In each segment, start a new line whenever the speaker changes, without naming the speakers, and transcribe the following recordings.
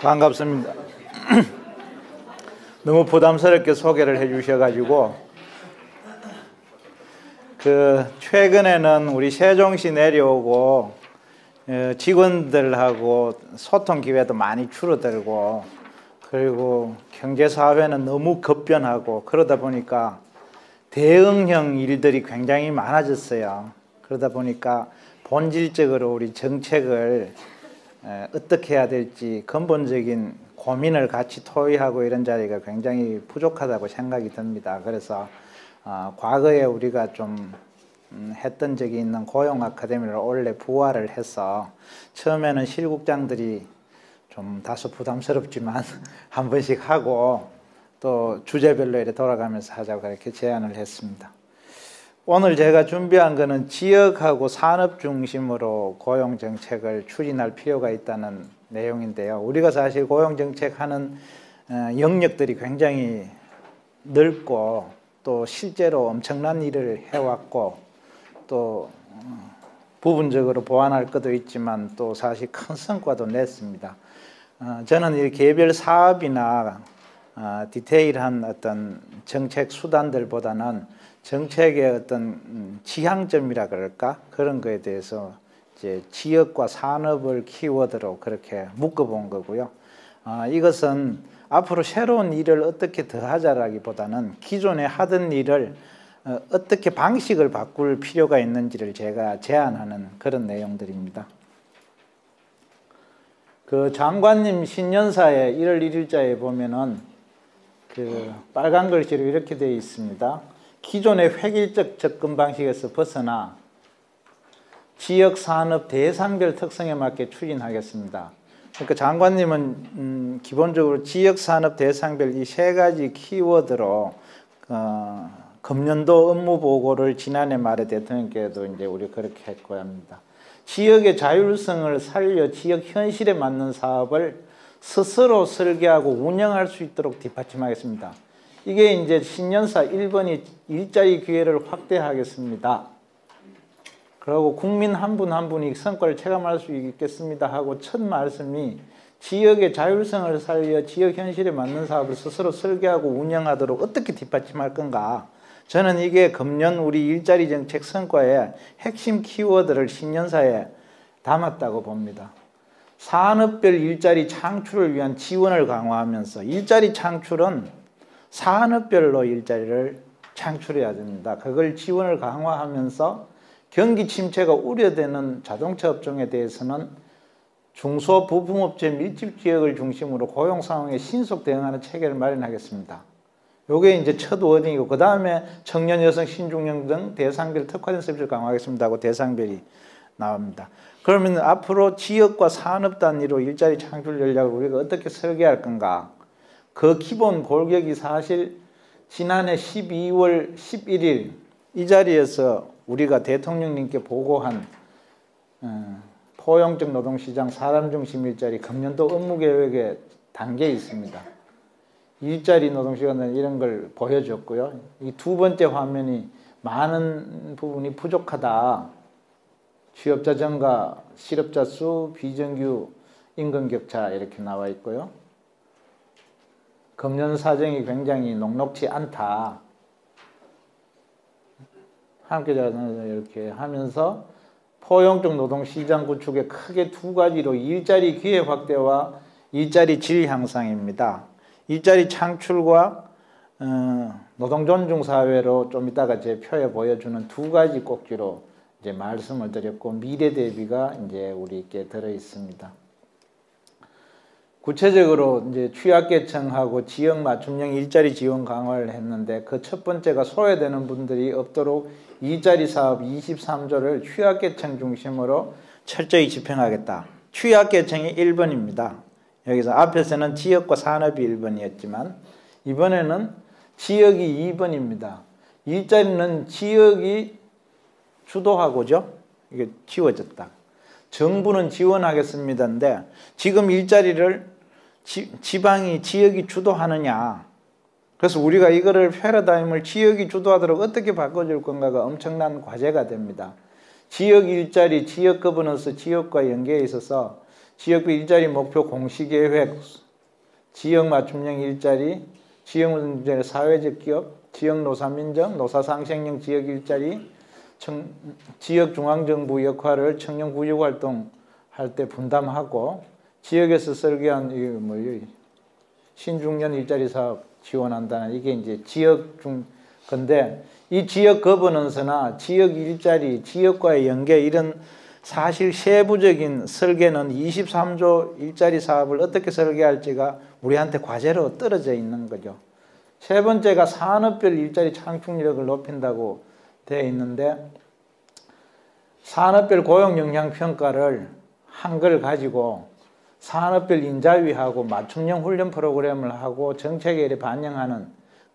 반갑습니다. 너무 부담스럽게 소개를 해주셔가지고 최근에는 우리 세종시 내려오고 직원들하고 소통 기회도 많이 줄어들고, 그리고 경제사회는 너무 급변하고 그러다 보니까 대응형 일들이 굉장히 많아졌어요. 그러다 보니까 본질적으로 우리 정책을 어떻게 해야 될지 근본적인 고민을 같이 토의하고 이런 자리가 굉장히 부족하다고 생각이 듭니다. 그래서 과거에 우리가 좀 했던 적이 있는 고용 아카데미를 원래 부활을 해서, 처음에는 실국장들이 좀 다소 부담스럽지만 한 번씩 하고 또 주제별로 이렇게 돌아가면서 하자고 그렇게 제안을 했습니다. 오늘 제가 준비한 거는 지역하고 산업 중심으로 고용정책을 추진할 필요가 있다는 내용인데요. 우리가 사실 고용정책 하는 영역들이 굉장히 넓고 또 실제로 엄청난 일을 해왔고, 또 부분적으로 보완할 것도 있지만 또 사실 큰 성과도 냈습니다. 저는 이 개별 사업이나 디테일한 어떤 정책 수단들보다는 정책의 어떤 지향점이라 그럴까, 그런 거에 대해서 이제 지역과 산업을 키워드로 그렇게 묶어본 거고요. 이것은 앞으로 새로운 일을 어떻게 더 하자라기보다는 기존에 하던 일을 어떻게 방식을 바꿀 필요가 있는지를 제가 제안하는 그런 내용들입니다. 장관님 신년사에 1월 1일자에 보면은 빨간 글씨로 이렇게 되어 있습니다. 기존의 획일적 접근 방식에서 벗어나 지역 산업 대상별 특성에 맞게 추진하겠습니다. 그러니까 장관님은 기본적으로 지역 산업 대상별 이 세 가지 키워드로 금년도 업무 보고를 지난해 말에 대통령께도 이제 우리 그렇게 했고 합니다. 지역의 자율성을 살려 지역 현실에 맞는 사업을 스스로 설계하고 운영할 수 있도록 뒷받침하겠습니다. 이게 이제 신년사 1번이 일자리 기회를 확대하겠습니다. 그리고 국민 한 분 한 분이 성과를 체감할 수 있겠습니다 하고 첫 말씀이 지역의 자율성을 살려 지역 현실에 맞는 사업을 스스로 설계하고 운영하도록 어떻게 뒷받침할 건가. 저는 이게 금년 우리 일자리 정책 성과의 핵심 키워드를 신년사에 담았다고 봅니다. 산업별 일자리 창출을 위한 지원을 강화하면서, 일자리 창출은 산업별로 일자리를 창출해야 됩니다. 그걸 지원을 강화하면서 경기 침체가 우려되는 자동차 업종에 대해서는 중소부품업체 밀집지역을 중심으로 고용 상황에 신속 대응하는 체계를 마련하겠습니다. 요게 이제 첫 워딩이고, 그 다음에 청년, 여성, 신중년 등 대상별 특화된 서비스를 강화하겠습니다 하고 대상별이 나옵니다. 그러면 앞으로 지역과 산업 단위로 일자리 창출 전략을 우리가 어떻게 설계할 건가? 그 기본 골격이 사실 지난해 12월 11일 이 자리에서 우리가 대통령님께 보고한 포용적 노동시장 사람 중심 일자리 금년도 업무계획에 담겨 있습니다. 일자리 노동시간은 이런 걸 보여줬고요. 이 두 번째 화면이 많은 부분이 부족하다. 취업자 증가, 실업자 수, 비정규 임금 격차 이렇게 나와 있고요. 금년 사정이 굉장히 녹록지 않다. 함께 이렇게 하면서 포용적 노동시장 구축에 크게 두 가지로 일자리 기회 확대와 일자리 질 향상입니다. 일자리 창출과 노동 존중 사회로 좀 이따가 제 표에 보여주는 두 가지 꼭지로 이제 말씀을 드렸고, 미래 대비가 이제 우리께 들어 있습니다. 구체적으로 이제 취약계층하고 지역 맞춤형 일자리 지원 강화를 했는데, 그 첫 번째가 소외되는 분들이 없도록 일자리 사업 23조를 취약계층 중심으로 철저히 집행하겠다. 취약계층이 1번입니다. 여기서 앞에서는 지역과 산업이 1번이었지만 이번에는 지역이 2번입니다. 일자리는 지역이 주도하고죠. 이게 지워졌다. 정부는 지원하겠습니다인데 지금 일자리를 지방이 지역이 주도하느냐. 그래서 우리가 이거를 패러다임을 지역이 주도하도록 어떻게 바꿔줄 건가가 엄청난 과제가 됩니다. 지역 일자리, 지역 거버넌스, 지역과 연계에 있어서 지역별 일자리 목표 공시계획, 지역 맞춤형 일자리, 지역 문제 사회적 기업, 지역 노사민정, 노사상생형 지역 일자리, 지역 중앙정부 역할을 청년 구역활동 할 때 분담하고, 지역에서 설계한 신중년 일자리 사업 지원한다는, 이게 이제 지역 근데 이 지역 거버넌스나 지역 일자리, 지역과의 연계, 이런 사실 세부적인 설계는 23조 일자리 사업을 어떻게 설계할지가 우리한테 과제로 떨어져 있는 거죠. 세 번째가 산업별 일자리 창출력을 높인다고 되어 있는데, 산업별 고용 영향 평가를 한 걸 가지고 산업별 인자위하고 맞춤형 훈련 프로그램을 하고 정책에 반영하는,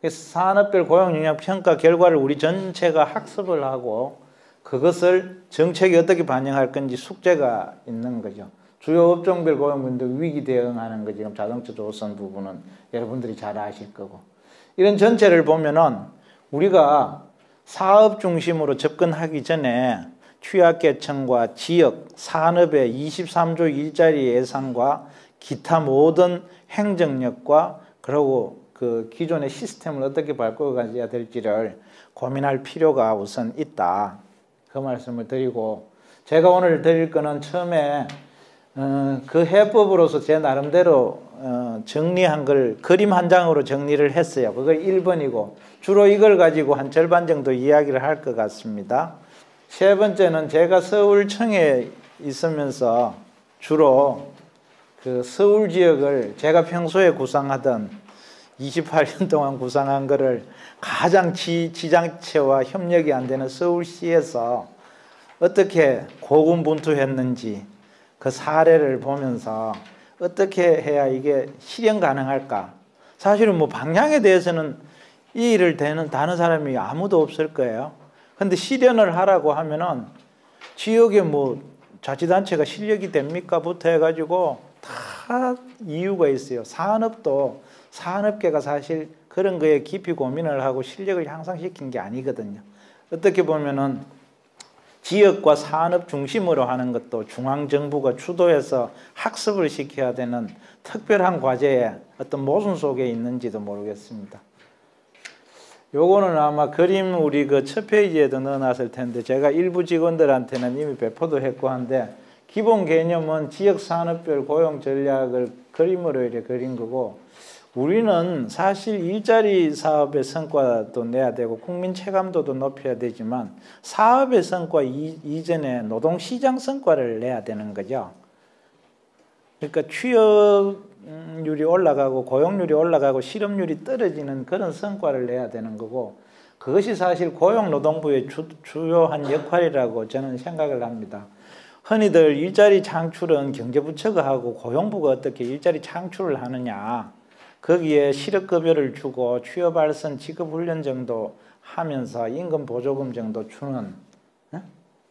산업별 고용 영향 평가 결과를 우리 전체가 학습을 하고 그것을 정책에 어떻게 반영할 건지 숙제가 있는 거죠. 주요 업종별 고용분들 위기 대응하는 거, 지금 자동차 조선 부분은 여러분들이 잘 아실 거고, 이런 전체를 보면은 우리가 사업 중심으로 접근하기 전에 취약계층과 지역, 산업의 23조 일자리 예산과 기타 모든 행정력과 그리고 그 기존의 시스템을 어떻게 바꿔가야 될지를 고민할 필요가 우선 있다. 그 말씀을 드리고, 제가 오늘 드릴 거는 처음에 그 해법으로서 제 나름대로 정리한 걸 그림 한 장으로 정리를 했어요. 그걸 1번이고 주로 이걸 가지고 한 절반 정도 이야기를 할 것 같습니다. 세 번째는 제가 서울청에 있으면서 주로 그 서울 지역을 제가 평소에 구상하던 28년 동안 구상한 거를 가장 지자체와 협력이 안 되는 서울시에서 어떻게 고군분투했는지 그 사례를 보면서 어떻게 해야 이게 실현 가능할까. 사실은 뭐 방향에 대해서는 이 일을 다는 사람이 아무도 없을 거예요. 근데 실현을 하라고 하면은 지역에 뭐 자치단체가 실력이 됩니까?부터 해가지고 다 이유가 있어요. 산업도 산업계가 사실 그런 거에 깊이 고민을 하고 실력을 향상시킨 게 아니거든요. 어떻게 보면은 지역과 산업 중심으로 하는 것도 중앙정부가 주도해서 학습을 시켜야 되는 특별한 과제의 어떤 모순 속에 있는지도 모르겠습니다. 요거는 아마 그림 우리 그 첫 페이지에도 넣어놨을 텐데 제가 일부 직원들한테는 이미 배포도 했고 한데, 기본 개념은 지역 산업별 고용 전략을 그림으로 이렇게 그린 거고, 우리는 사실 일자리 사업의 성과도 내야 되고 국민 체감도도 높여야 되지만 사업의 성과 이전에 노동시장 성과를 내야 되는 거죠. 그러니까 취업률이 올라가고 고용률이 올라가고 실업률이 떨어지는 그런 성과를 내야 되는 거고, 그것이 사실 고용노동부의 주요한 역할이라고 저는 생각을 합니다. 흔히들 일자리 창출은 경제부처가 하고 고용부가 어떻게 일자리 창출을 하느냐, 거기에 실업급여를 주고 취업알선 직업훈련 정도 하면서 임금보조금 정도 주는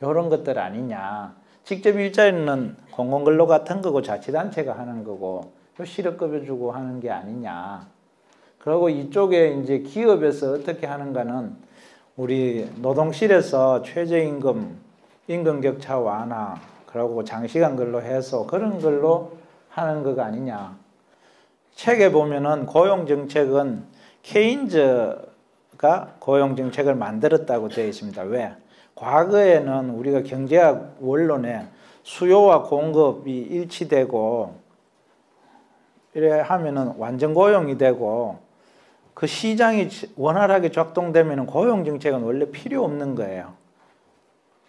이런 것들 아니냐. 직접 일자리는 공공근로 같은 거고 자치단체가 하는 거고 실업급여 주고 하는 게 아니냐. 그리고 이쪽에 이제 기업에서 어떻게 하는가는 우리 노동실에서 최저임금, 임금격차 완화, 그리고 장시간 근로 해소 그런 걸로 하는 거가 아니냐. 책에 보면은 고용정책은 케인즈가 고용정책을 만들었다고 되어 있습니다. 왜? 과거에는 우리가 경제학 원론에 수요와 공급이 일치되고 이래 하면은 완전 고용이 되고 그 시장이 원활하게 작동되면은 고용정책은 원래 필요 없는 거예요.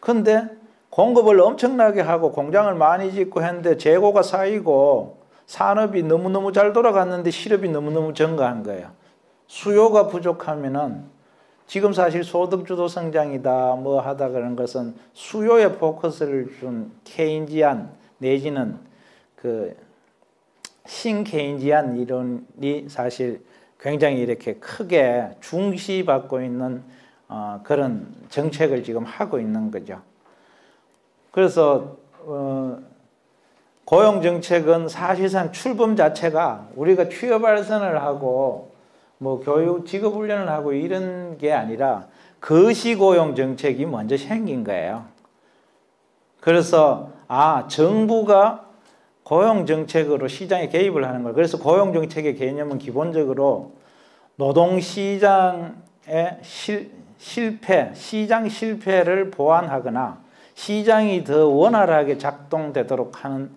근데 공급을 엄청나게 하고 공장을 많이 짓고 했는데 재고가 쌓이고 산업이 너무너무 잘 돌아갔는데 실업이 너무너무 증가한 거예요. 수요가 부족하면은 지금 사실 소득주도 성장이다 뭐 하다 그런 것은 수요에 포커스를 준 케인지안 내지는 그 신케인지안 이론이 사실 굉장히 이렇게 크게 중시받고 있는 그런 정책을 지금 하고 있는 거죠. 그래서 고용정책은 사실상 출범 자체가 우리가 취업알선을 하고 뭐 교육, 직업훈련을 하고 이런 게 아니라 거시고용정책이 먼저 생긴 거예요. 그래서 정부가 고용정책으로 시장에 개입을 하는 거예요. 그래서 고용정책의 개념은 기본적으로 노동시장의 실패, 시장 실패를 보완하거나 시장이 더 원활하게 작동되도록 하는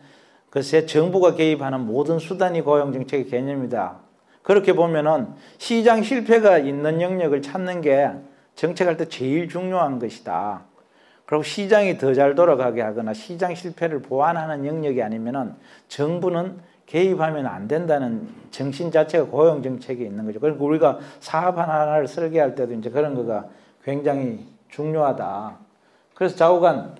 것에 정부가 개입하는 모든 수단이 고용정책의 개념이다. 그렇게 보면은 시장 실패가 있는 영역을 찾는 게 정책할 때 제일 중요한 것이다. 그리고 시장이 더 잘 돌아가게 하거나 시장 실패를 보완하는 영역이 아니면은 정부는 개입하면 안 된다는 정신 자체가 고용정책에 있는 거죠. 그러니까 우리가 사업 하나를 설계할 때도 이제 그런 거가 굉장히 중요하다. 그래서 좌우간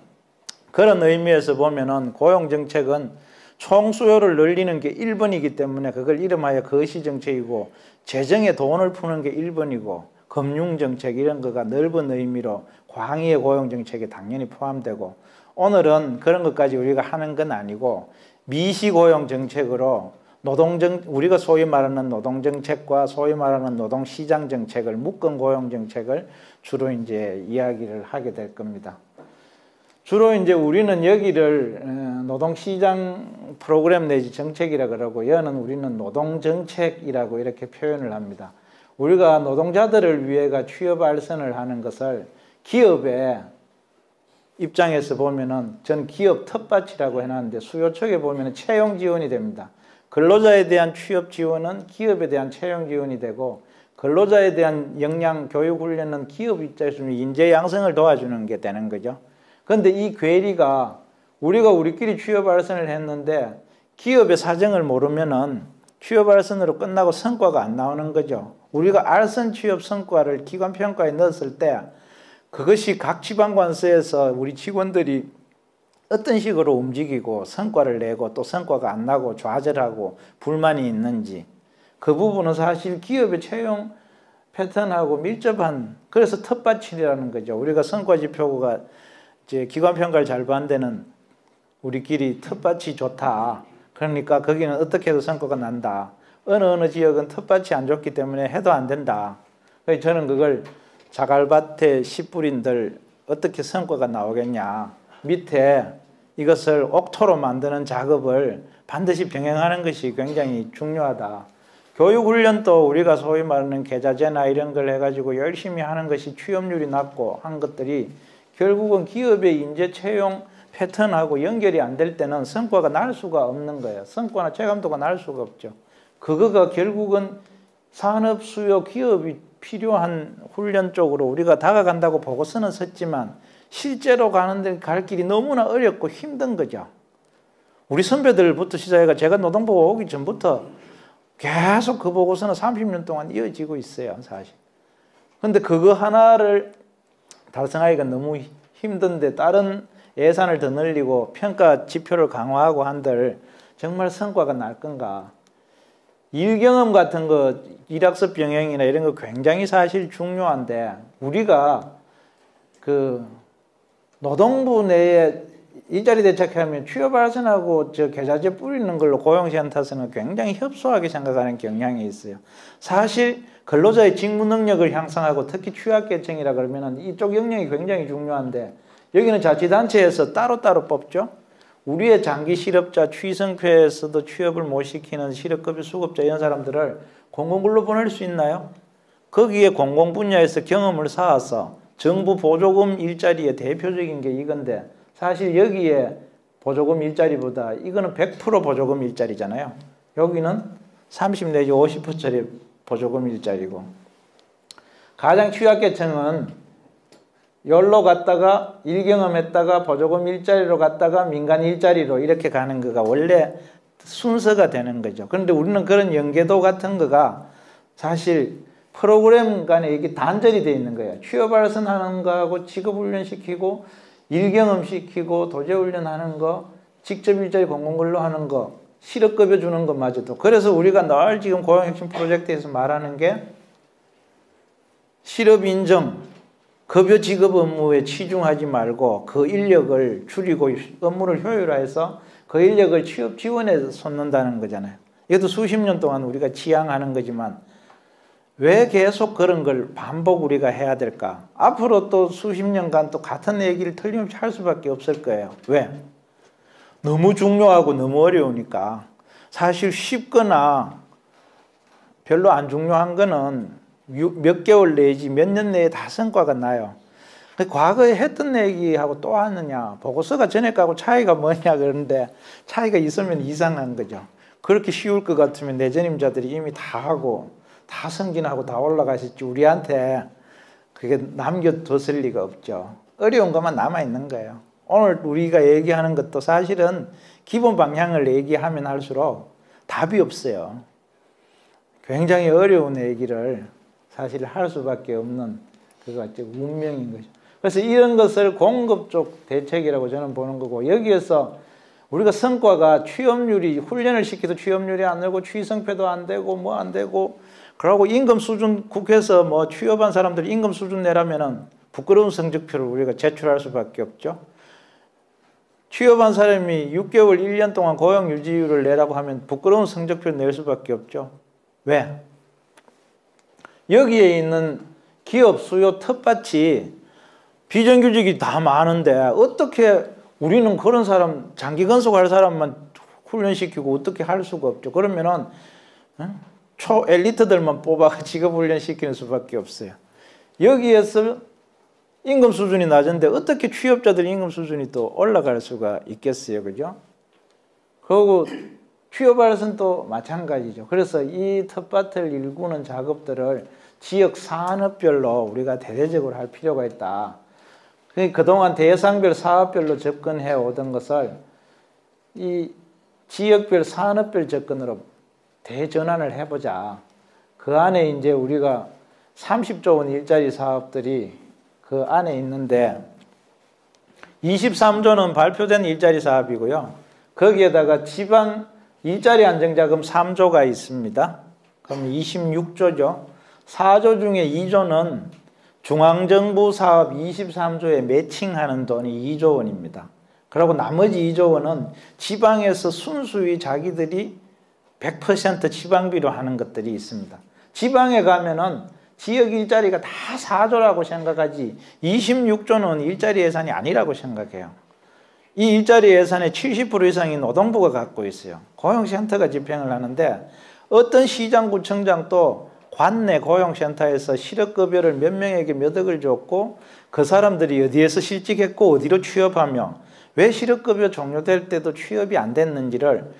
그런 의미에서 보면은 고용정책은 총수요를 늘리는 게 1번이기 때문에 그걸 이름하여 거시정책이고 재정에 돈을 푸는 게 1번이고 금융정책 이런 거가 넓은 의미로 광의의 고용정책에 당연히 포함되고 오늘은 그런 것까지 우리가 하는 건 아니고 미시고용정책으로 우리가 소위 말하는 노동정책과 소위 말하는 노동시장정책을 묶은 고용정책을 주로 이제 이야기를 하게 될 겁니다. 주로 이제 우리는 여기를 노동시장 프로그램 내지 정책이라 그러고 여는 우리는 노동정책이라고 이렇게 표현을 합니다. 우리가 노동자들을 위해가 취업 알선을 하는 것을 기업의 입장에서 보면은 전 기업 텃밭이라고 해놨는데 수요 쪽에 보면은 채용 지원이 됩니다. 근로자에 대한 취업 지원은 기업에 대한 채용 지원이 되고 근로자에 대한 역량 교육 훈련은 기업 입장에서 인재 양성을 도와주는 게 되는 거죠. 그런데 이 괴리가 우리가 우리끼리 취업 알선을 했는데 기업의 사정을 모르면은 취업 알선으로 끝나고 성과가 안 나오는 거죠. 우리가 알선 취업 성과를 기관 평가에 넣었을 때 그것이 각 지방관서에서 우리 직원들이 어떤 식으로 움직이고 성과를 내고 또 성과가 안 나고 좌절하고 불만이 있는지 그 부분은 사실 기업의 채용 패턴하고 밀접한 그래서 텃밭이라는 거죠. 우리가 성과 지표가 이제 기관 평가를 잘 받는 데는 우리끼리 텃밭이 좋다. 그러니까 거기는 어떻게 해도 성과가 난다. 어느 지역은 텃밭이 안 좋기 때문에 해도 안 된다. 그래서 저는 그걸 자갈밭에 씨 뿌린들 어떻게 성과가 나오겠냐. 밑에 이것을 옥토로 만드는 작업을 반드시 병행하는 것이 굉장히 중요하다. 교육훈련도 우리가 소위 말하는 계좌제나 이런 걸 해가지고 열심히 하는 것이 취업률이 낮고 한 것들이 결국은 기업의 인재 채용 패턴하고 연결이 안 될 때는 성과가 날 수가 없는 거예요. 성과나 체감도가 날 수가 없죠. 그거가 결국은 산업 수요 기업이 필요한 훈련 쪽으로 우리가 다가간다고 보고서는 썼지만 실제로 가는데 갈 길이 너무나 어렵고 힘든 거죠. 우리 선배들부터 시작해가 제가 노동부가 오기 전부터 계속 그 보고서는 30년 동안 이어지고 있어요, 사실. 근데 그거 하나를 달성하기가 너무 힘든데 다른 예산을 더 늘리고 평가 지표를 강화하고 한들 정말 성과가 날 건가. 일경험 같은 거, 일학습 병행이나 이런 거 굉장히 사실 중요한데 우리가 그 노동부 내에 일자리 대책하면 취업 알선하고 저 계좌제 뿌리는 걸로 고용센터에서는 굉장히 협소하게 생각하는 경향이 있어요. 사실 근로자의 직무 능력을 향상하고 특히 취약계층이라 그러면은 이쪽 영역이 굉장히 중요한데 여기는 자치단체에서 따로따로 뽑죠. 우리의 장기 실업자 취승표에서도 취업을 못 시키는 실업급여 수급자 이런 사람들을 공공근로 보낼 수 있나요? 거기에 공공 분야에서 경험을 쌓아서 정부 보조금 일자리의 대표적인 게 이건데 사실 여기에 보조금 일자리보다 이거는 100% 보조금 일자리잖아요. 여기는 30 내지 50%짜리 보조금 일자리고 가장 취약계층은 열로 갔다가 일경험했다가 보조금 일자리로 갔다가 민간 일자리로 이렇게 가는 거가 원래 순서가 되는 거죠. 그런데 우리는 그런 연계도 같은 거가 사실 프로그램 간에 이게 단절이 되어 있는 거예요. 취업 알선하는 거하고 직업훈련 시키고 일경험 시키고 도제훈련 하는 거 직접 일자리 공공근로 하는 거 실업급여 주는 것마저도 그래서 우리가 늘 지금 고용혁신 프로젝트에서 말하는 게 실업인정 급여 지급 업무에 치중하지 말고 그 인력을 줄이고 업무를 효율화해서 그 인력을 취업 지원에 쏟는다는 거잖아요. 이것도 수십 년 동안 우리가 지향하는 거지만 왜 계속 그런 걸 반복 우리가 해야 될까? 앞으로 또 수십 년간 또 같은 얘기를 틀림없이 할 수밖에 없을 거예요. 왜? 너무 중요하고 너무 어려우니까 사실 쉽거나 별로 안 중요한 거는 몇 개월 내지 몇 년 내에 다 성과가 나요. 과거에 했던 얘기하고 또 하느냐, 보고서가 전에 거하고 차이가 뭐냐 그러는데 차이가 있으면 이상한 거죠. 그렇게 쉬울 것 같으면 내전임자들이 이미 다 하고 다 승진하고 다 올라가셨지 우리한테 그게 남겨뒀을 리가 없죠. 어려운 것만 남아있는 거예요. 오늘 우리가 얘기하는 것도 사실은 기본 방향을 얘기하면 할수록 답이 없어요. 굉장히 어려운 얘기를 사실 할 수밖에 없는 그거 같죠. 운명인 거죠. 그래서 이런 것을 공급 쪽 대책이라고 저는 보는 거고, 여기에서 우리가 성과가 취업률이, 훈련을 시켜도 취업률이 안 늘고 취승패도 안 되고 뭐 안 되고, 그러고 임금 수준, 국회에서 뭐 취업한 사람들 임금 수준 내라면은 부끄러운 성적표를 우리가 제출할 수밖에 없죠. 취업한 사람이 6개월, 1년 동안 고용 유지율을 내라고 하면 부끄러운 성적표를 낼 수밖에 없죠. 왜? 여기에 있는 기업 수요 텃밭이 비정규직이 다 많은데 어떻게 우리는 그런 사람, 장기 건속할 사람만 훈련시키고 어떻게 할 수가 없죠. 그러면은 초 엘리트들만 뽑아 직업 훈련시키는 수밖에 없어요. 여기에서 임금 수준이 낮은데 어떻게 취업자들 임금 수준이 또 올라갈 수가 있겠어요. 그죠? 그리고 취업할선 또 마찬가지죠. 그래서 이 텃밭을 일구는 작업들을 지역 산업별로 우리가 대대적으로 할 필요가 있다. 그동안 대상별 사업별로 접근해 오던 것을 이 지역별 산업별 접근으로 대전환을 해보자. 그 안에 이제 우리가 30조 원 일자리 사업들이 그 안에 있는데 23조는 발표된 일자리 사업이고요. 거기에다가 지방 일자리 안정자금 3조가 있습니다. 그럼 26조죠. 4조 중에 2조는 중앙정부 사업 23조에 매칭하는 돈이 2조 원입니다. 그리고 나머지 2조 원은 지방에서 순수히 자기들이 100% 지방비로 하는 것들이 있습니다. 지방에 가면은 지역 일자리가 다 4조라고 생각하지 26조는 일자리 예산이 아니라고 생각해요. 이 일자리 예산의 70% 이상이 노동부가 갖고 있어요. 고용센터가 집행을 하는데 어떤 시장구청장도 관내 고용센터에서 실업급여를 몇 명에게 몇 억을 줬고 그 사람들이 어디에서 실직했고 어디로 취업하며 왜 실업급여 종료될 때도 취업이 안 됐는지를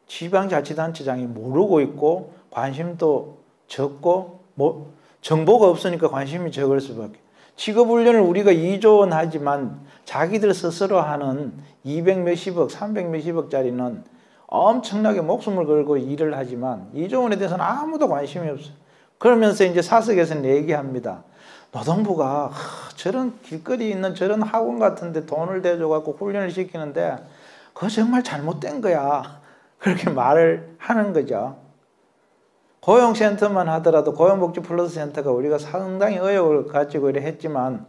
지방자치단체장이 모르고 있고 관심도 적고 뭐 정보가 없으니까 관심이 적을 수밖에. 직업훈련을 우리가 2조 원 하지만 자기들 스스로 하는 200 몇십억, 300 몇십억짜리는 엄청나게 목숨을 걸고 일을 하지만 2조 원에 대해서는 아무도 관심이 없어요. 그러면서 이제 사석에서는 얘기합니다. 노동부가 저런 길거리에 있는 저런 학원 같은데 돈을 대줘갖고 훈련을 시키는데 그거 정말 잘못된 거야. 그렇게 말을 하는 거죠. 고용센터만 하더라도 고용복지 플러스 센터가 우리가 상당히 의욕을 가지고 이래 했지만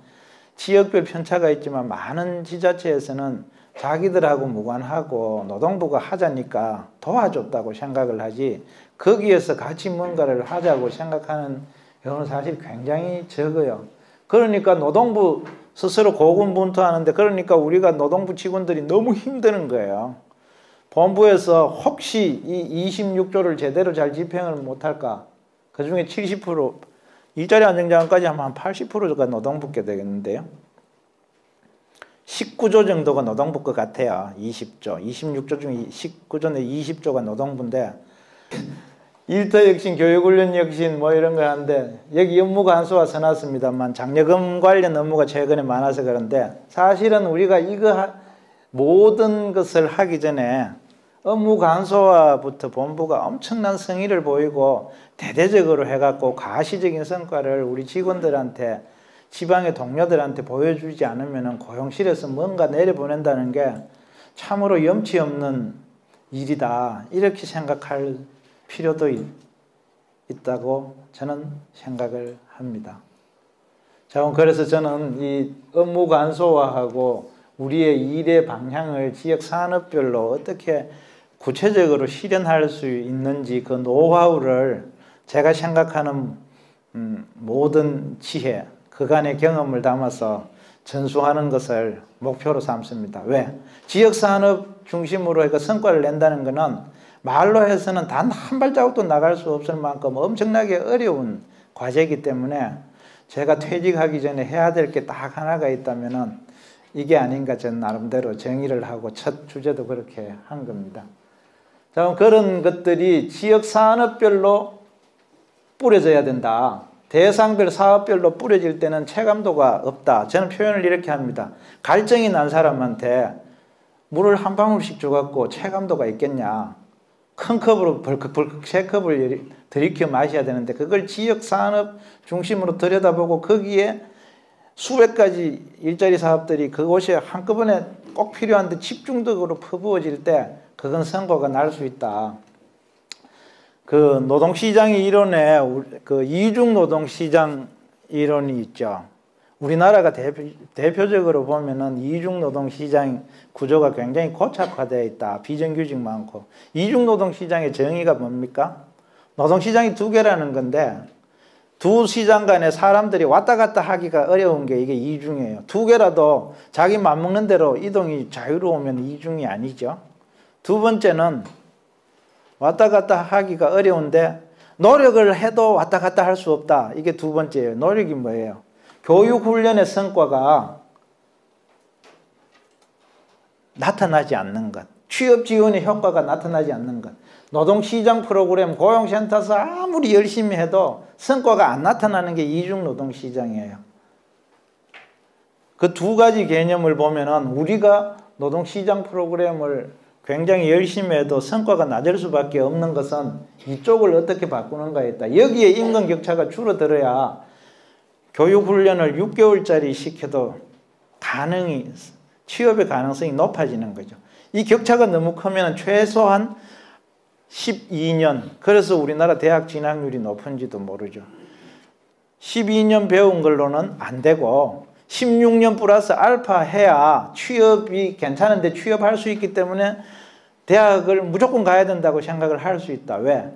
지역별 편차가 있지만 많은 지자체에서는 자기들하고 무관하고 노동부가 하자니까 도와줬다고 생각을 하지 거기에서 같이 뭔가를 하자고 생각하는 경우는 사실 굉장히 적어요. 그러니까 노동부 스스로 고군분투하는데 그러니까 우리가 노동부 직원들이 너무 힘드는 거예요. 본부에서 혹시 이 26조를 제대로 잘 집행을 못할까? 그 중에 70% 일자리 안정자금까지 하면 한 80%가 노동부께 되겠는데요. 19조 정도가 노동부 것 같아요. 20조. 26조 중에 19조 내 20조가 노동부인데 일터혁신, 교육훈련혁신 뭐 이런 걸 하는데 여기 업무가 한수화 써놨습니다만 장려금 관련 업무가 최근에 많아서 그런데 사실은 우리가 이거 모든 것을 하기 전에 업무 간소화부터 본부가 엄청난 성의를 보이고 대대적으로 해갖고 가시적인 성과를 우리 직원들한테 지방의 동료들한테 보여주지 않으면 고용실에서 뭔가 내려보낸다는 게 참으로 염치 없는 일이다. 이렇게 생각할 필요도 있다고 저는 생각을 합니다. 자, 그래서 저는 이 업무 간소화하고 우리의 일의 방향을 지역 산업별로 어떻게 구체적으로 실현할 수 있는지 그 노하우를 제가 생각하는 모든 지혜, 그간의 경험을 담아서 전수하는 것을 목표로 삼습니다. 왜? 지역산업 중심으로 해서 성과를 낸다는 것은 말로 해서는 단 한 발자국도 나갈 수 없을 만큼 엄청나게 어려운 과제이기 때문에 제가 퇴직하기 전에 해야 될 게 딱 하나가 있다면은 이게 아닌가 전 나름대로 정의를 하고 첫 주제도 그렇게 한 겁니다. 자, 그런 것들이 지역 산업별로 뿌려져야 된다. 대상별 사업별로 뿌려질 때는 체감도가 없다. 저는 표현을 이렇게 합니다. 갈증이 난 사람한테 물을 한 방울씩 줘갖고 체감도가 있겠냐. 큰 컵으로 벌컥벌컥 세 컵을 들이켜 마셔야 되는데 그걸 지역 산업 중심으로 들여다보고 거기에 수백 가지 일자리 사업들이 그곳에 한꺼번에 꼭 필요한데 집중적으로 퍼부어질 때 그건 성과가 날 수 있다. 그 노동시장 이론에 그 이중 노동시장 이론이 있죠. 우리나라가 대표적으로 보면은 이중 노동시장 구조가 굉장히 고착화되어 있다. 비정규직 많고. 이중 노동시장의 정의가 뭡니까? 노동시장이 두 개라는 건데 두 시장 간에 사람들이 왔다 갔다 하기가 어려운 게 이게 이중이에요. 두 개라도 자기 맘먹는 대로 이동이 자유로우면 이중이 아니죠. 두 번째는 왔다 갔다 하기가 어려운데 노력을 해도 왔다 갔다 할 수 없다. 이게 두 번째예요. 노력이 뭐예요? 교육훈련의 성과가 나타나지 않는 것. 취업지원의 효과가 나타나지 않는 것. 노동시장 프로그램, 고용센터에서 아무리 열심히 해도 성과가 안 나타나는 게 이중노동시장이에요. 그 두 가지 개념을 보면은 우리가 노동시장 프로그램을 굉장히 열심히 해도 성과가 낮을 수밖에 없는 것은 이쪽을 어떻게 바꾸는가에 있다. 여기에 임금 격차가 줄어들어야 교육훈련을 6개월짜리 시켜도 취업의 가능성이 높아지는 거죠. 이 격차가 너무 크면 최소한 12년, 그래서 우리나라 대학 진학률이 높은지도 모르죠. 12년 배운 걸로는 안 되고 16년 플러스 알파 해야 취업이 괜찮은데 취업할 수 있기 때문에 대학을 무조건 가야 된다고 생각을 할 수 있다. 왜?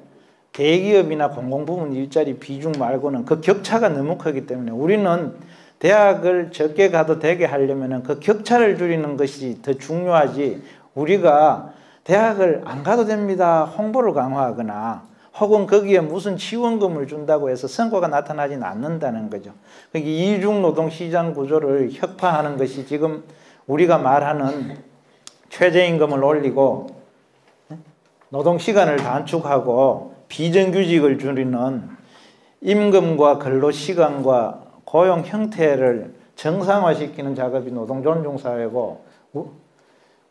대기업이나 공공부문 일자리 비중 말고는 그 격차가 너무 크기 때문에 우리는 대학을 적게 가도 되게 하려면 그 격차를 줄이는 것이 더 중요하지 우리가 대학을 안 가도 됩니다. 홍보를 강화하거나 혹은 거기에 무슨 지원금을 준다고 해서 성과가 나타나지는 않는다는 거죠. 그러니까 이중 노동시장 구조를 혁파하는 것이 지금 우리가 말하는 최저임금을 올리고 노동시간을 단축하고 비정규직을 줄이는 임금과 근로시간과 고용 형태를 정상화시키는 작업이 노동존중사회고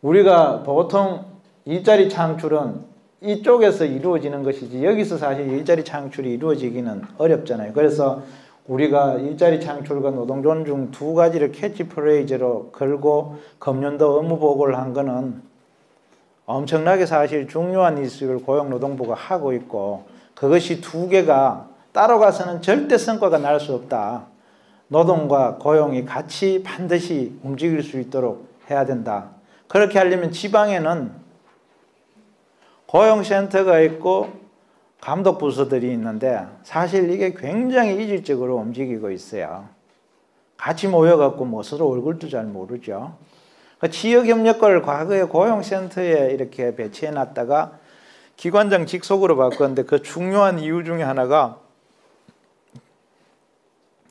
우리가 보통 일자리 창출은 이쪽에서 이루어지는 것이지 여기서 사실 일자리 창출이 이루어지기는 어렵잖아요. 그래서 우리가 일자리 창출과 노동존중 두 가지를 캐치프레이즈로 걸고 금년도 업무보고를 한 거는 엄청나게 사실 중요한 이슈를 고용노동부가 하고 있고 그것이 두 개가 따로 가서는 절대 성과가 날 수 없다. 노동과 고용이 같이 반드시 움직일 수 있도록 해야 된다. 그렇게 하려면 지방에는 고용센터가 있고 감독부서들이 있는데 사실 이게 굉장히 이질적으로 움직이고 있어요. 같이 모여갖고 뭐 서로 얼굴도 잘 모르죠. 지역협력과를 과거에 고용센터에 이렇게 배치해놨다가 기관장 직속으로 바꿨는데 그 중요한 이유 중에 하나가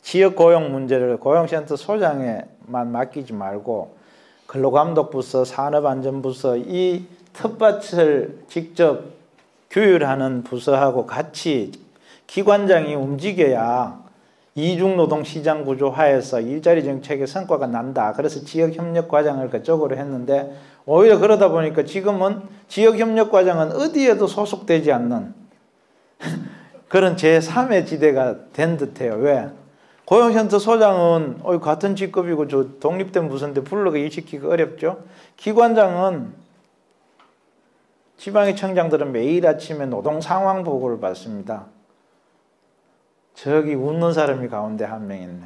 지역고용 문제를 고용센터 소장에만 맡기지 말고 근로감독부서, 산업안전부서 이 텃밭을 직접 규율하는 부서하고 같이 기관장이 움직여야 이중노동시장 구조 하에서 일자리 정책의 성과가 난다. 그래서 지역협력과장을 그쪽으로 했는데 오히려 그러다 보니까 지금은 지역협력과장은 어디에도 소속되지 않는 그런 제3의 지대가 된 듯해요. 왜? 고용센터 소장은 같은 직급이고 저 독립된 부서인데 불러가 일시키기 어렵죠. 기관장은 지방의 청장들은 매일 아침에 노동 상황 보고를 받습니다. 저기 웃는 사람이 가운데 한 명 있네.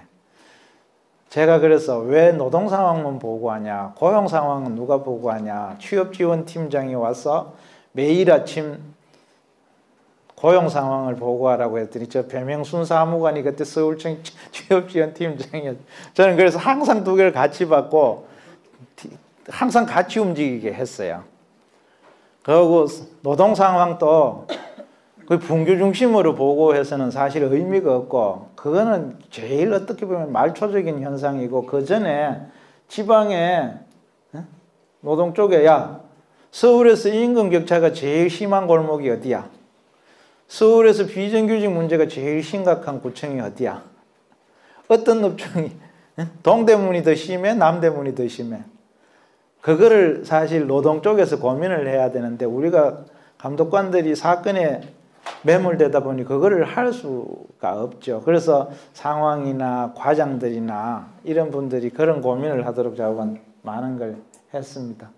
제가 그래서 왜 노동 상황만 보고하냐, 고용 상황은 누가 보고하냐, 취업지원팀장이 와서 매일 아침 고용 상황을 보고하라고 했더니 저 배명순 사무관이 그때 서울청 취업지원팀장이었죠. 저는 그래서 항상 두 개를 같이 받고 항상 같이 움직이게 했어요. 그리고 노동 상황도 그 분규 중심으로 보고해서는 사실 의미가 없고, 그거는 제일 어떻게 보면 말초적인 현상이고, 그 전에 지방에 노동 쪽에 서울에서 임금 격차가 제일 심한 골목이 어디야? 서울에서 비정규직 문제가 제일 심각한 구청이 어디야? 어떤 업종이 동대문이 더 심해? 남대문이 더 심해? 그거를 사실 노동 쪽에서 고민을 해야 되는데, 우리가 감독관들이 사건에 매몰되다 보니 그거를 할 수가 없죠. 그래서 상황이나 과장들이나 이런 분들이 그런 고민을 하도록 자꾸 많은 걸 했습니다.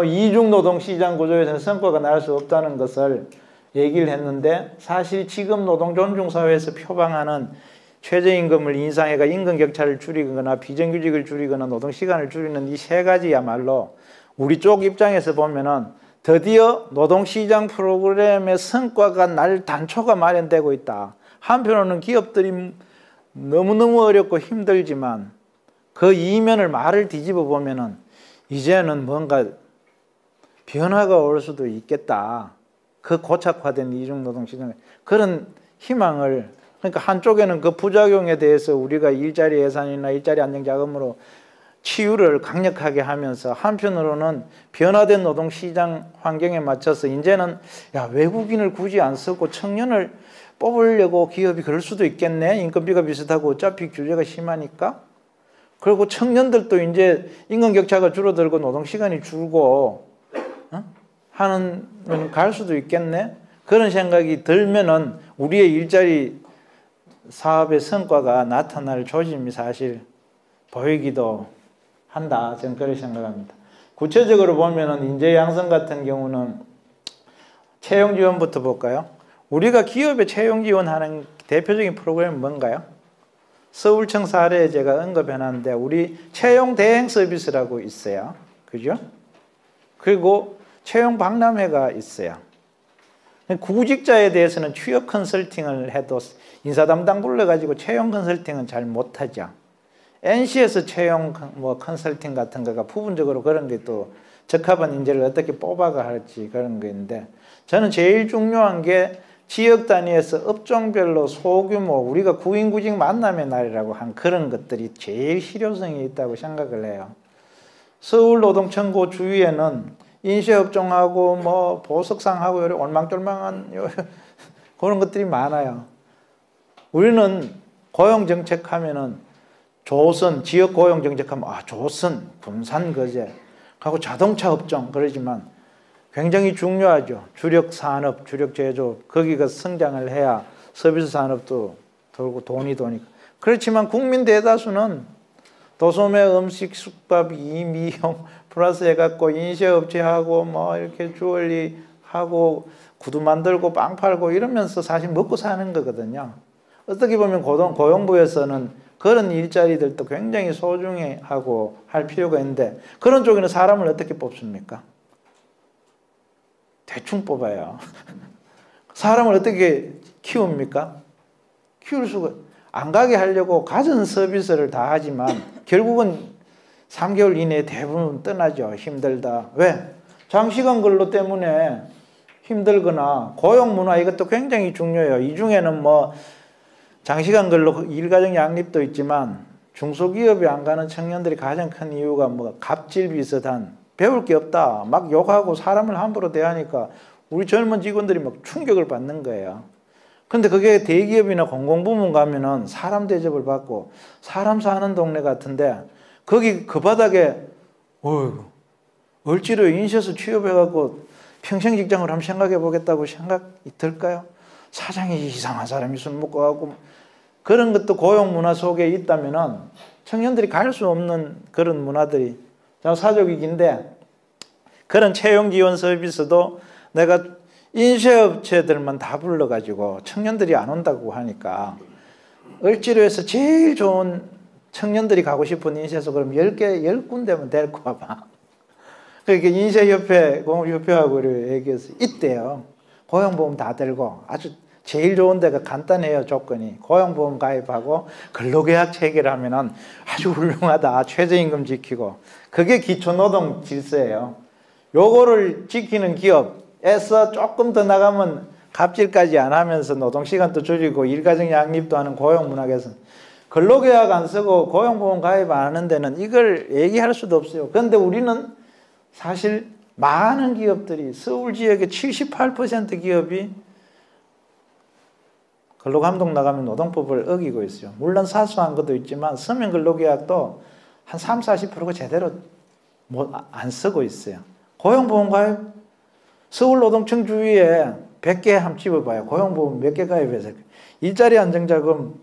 이중 노동 시장 구조에서는 성과가 날 수 없다는 것을 얘기를 했는데, 사실 지금 노동 존중 사회에서 표방하는 최저임금을 인상해가 임금 격차를 줄이거나 비정규직을 줄이거나 노동 시간을 줄이는 이 세 가지야말로 우리 쪽 입장에서 보면은 드디어 노동 시장 프로그램의 성과가 날 단초가 마련되고 있다. 한편으로는 기업들이 너무너무 어렵고 힘들지만 그 이면을 말을 뒤집어 보면은 이제는 뭔가 변화가 올 수도 있겠다. 그 고착화된 이중노동 시장에 그런 희망을, 그러니까 한쪽에는 그 부작용에 대해서 우리가 일자리 예산이나 일자리 안정자금으로 치유를 강력하게 하면서, 한편으로는 변화된 노동시장 환경에 맞춰서 이제는 외국인을 굳이 안 쓰고 청년을 뽑으려고 기업이 그럴 수도 있겠네. 인건비가 비슷하고 어차피 규제가 심하니까. 그리고 청년들도 이제 임금 격차가 줄어들고 노동시간이 줄고 하는 갈 수도 있겠네. 그런 생각이 들면은 우리의 일자리 사업의 성과가 나타날 조짐이 사실 보이기도 한다. 저는 그렇게 생각합니다. 구체적으로 보면은 인재 양성 같은 경우는 채용 지원부터 볼까요? 우리가 기업에 채용 지원하는 대표적인 프로그램은 뭔가요? 서울청 사례에 제가 언급해놨는데, 우리 채용 대행 서비스라고 있어요. 그죠? 그리고 채용 박람회가 있어요. 구직자에 대해서는 취업 컨설팅을 해도 인사 담당 불러가지고 채용 컨설팅은 잘 못하죠. NC에서 채용 컨설팅 같은 거가 부분적으로 그런 게 또 적합한 인재를 어떻게 뽑아가 할지 그런 거인데, 저는 제일 중요한 게 지역 단위에서 업종별로 소규모, 우리가 구인구직 만남의 날이라고 한 그런 것들이 제일 실효성이 있다고 생각을 해요. 서울노동청구 주위에는 인쇄업종하고 보석상하고 이런 올망졸망한 그런 것들이 많아요. 우리는 고용정책 하면은 조선, 지역 고용정책 하면 조선, 군산, 거제 하고 자동차 업종 그러지만 굉장히 중요하죠. 주력 산업, 주력 제조업, 거기가 성장을 해야 서비스 산업도 돌고 돈이 도니까. 그렇지만 국민 대다수는 도소매, 음식, 숙박, 미용 플러스 해갖고 인쇄업체하고 이렇게 주얼리 하고 구두 만들고 빵 팔고 이러면서 사실 먹고 사는 거거든요. 어떻게 보면 고용부에서는 그런 일자리들도 굉장히 소중히 하고 할 필요가 있는데, 그런 쪽에는 사람을 어떻게 뽑습니까? 대충 뽑아요. 사람을 어떻게 키웁니까? 키울 수가 안 가게 하려고 가전 서비스를 다 하지만 결국은 3개월 이내에 대부분 떠나죠. 힘들다. 왜? 장시간 근로 때문에 힘들거나 고용 문화, 이것도 굉장히 중요해요. 이 중에는 장시간 근로 일가정 양립도 있지만 중소기업에 안 가는 청년들이 가장 큰 이유가 갑질 비슷한 배울 게 없다. 막 욕하고 사람을 함부로 대하니까 우리 젊은 직원들이 막 충격을 받는 거예요. 근데 그게 대기업이나 공공부문 가면은 사람 대접을 받고 사람 사는 동네 같은데, 거기 그 바닥에 얼지로 인쇄소 취업해갖고 평생 직장을 한번 생각해 보겠다고 생각이 들까요? 사장이 이상한 사람이 술 먹고 가고 그런 것도 고용 문화 속에 있다면은 청년들이 갈 수 없는 그런 문화들이 사족이긴데, 그런 채용 지원 서비스도 내가 인쇄업체들만 다 불러가지고 청년들이 안 온다고 하니까 을지로에서 제일 좋은 청년들이 가고 싶은 인쇄소 그럼 10군데면 데리고 와봐. 그러니까 인쇄협회, 공업협회하고 얘기해서 있대요. 고용보험 다 들고 아주 제일 좋은 데가 간단해요. 조건이 고용보험 가입하고 근로계약 체결하면은 아주 훌륭하다. 최저임금 지키고 그게 기초노동 질서예요. 요거를 지키는 기업에서 조금 더 나가면 갑질까지 안 하면서 노동시간도 줄이고 일가정 양립도 하는 고용문화 개선. 근로계약 안 쓰고 고용보험 가입 안 하는 데는 이걸 얘기할 수도 없어요. 그런데 우리는 사실 많은 기업들이 서울 지역의 78% 기업이 근로감독 나가면 노동법을 어기고 있어요. 물론 사소한 것도 있지만 서면 근로계약도 한 30~40%가 제대로 안 쓰고 있어요. 고용보험 가입 서울노동청 주위에 100개 한번 집어봐요. 고용보험 몇 개 가입해서 일자리 안정자금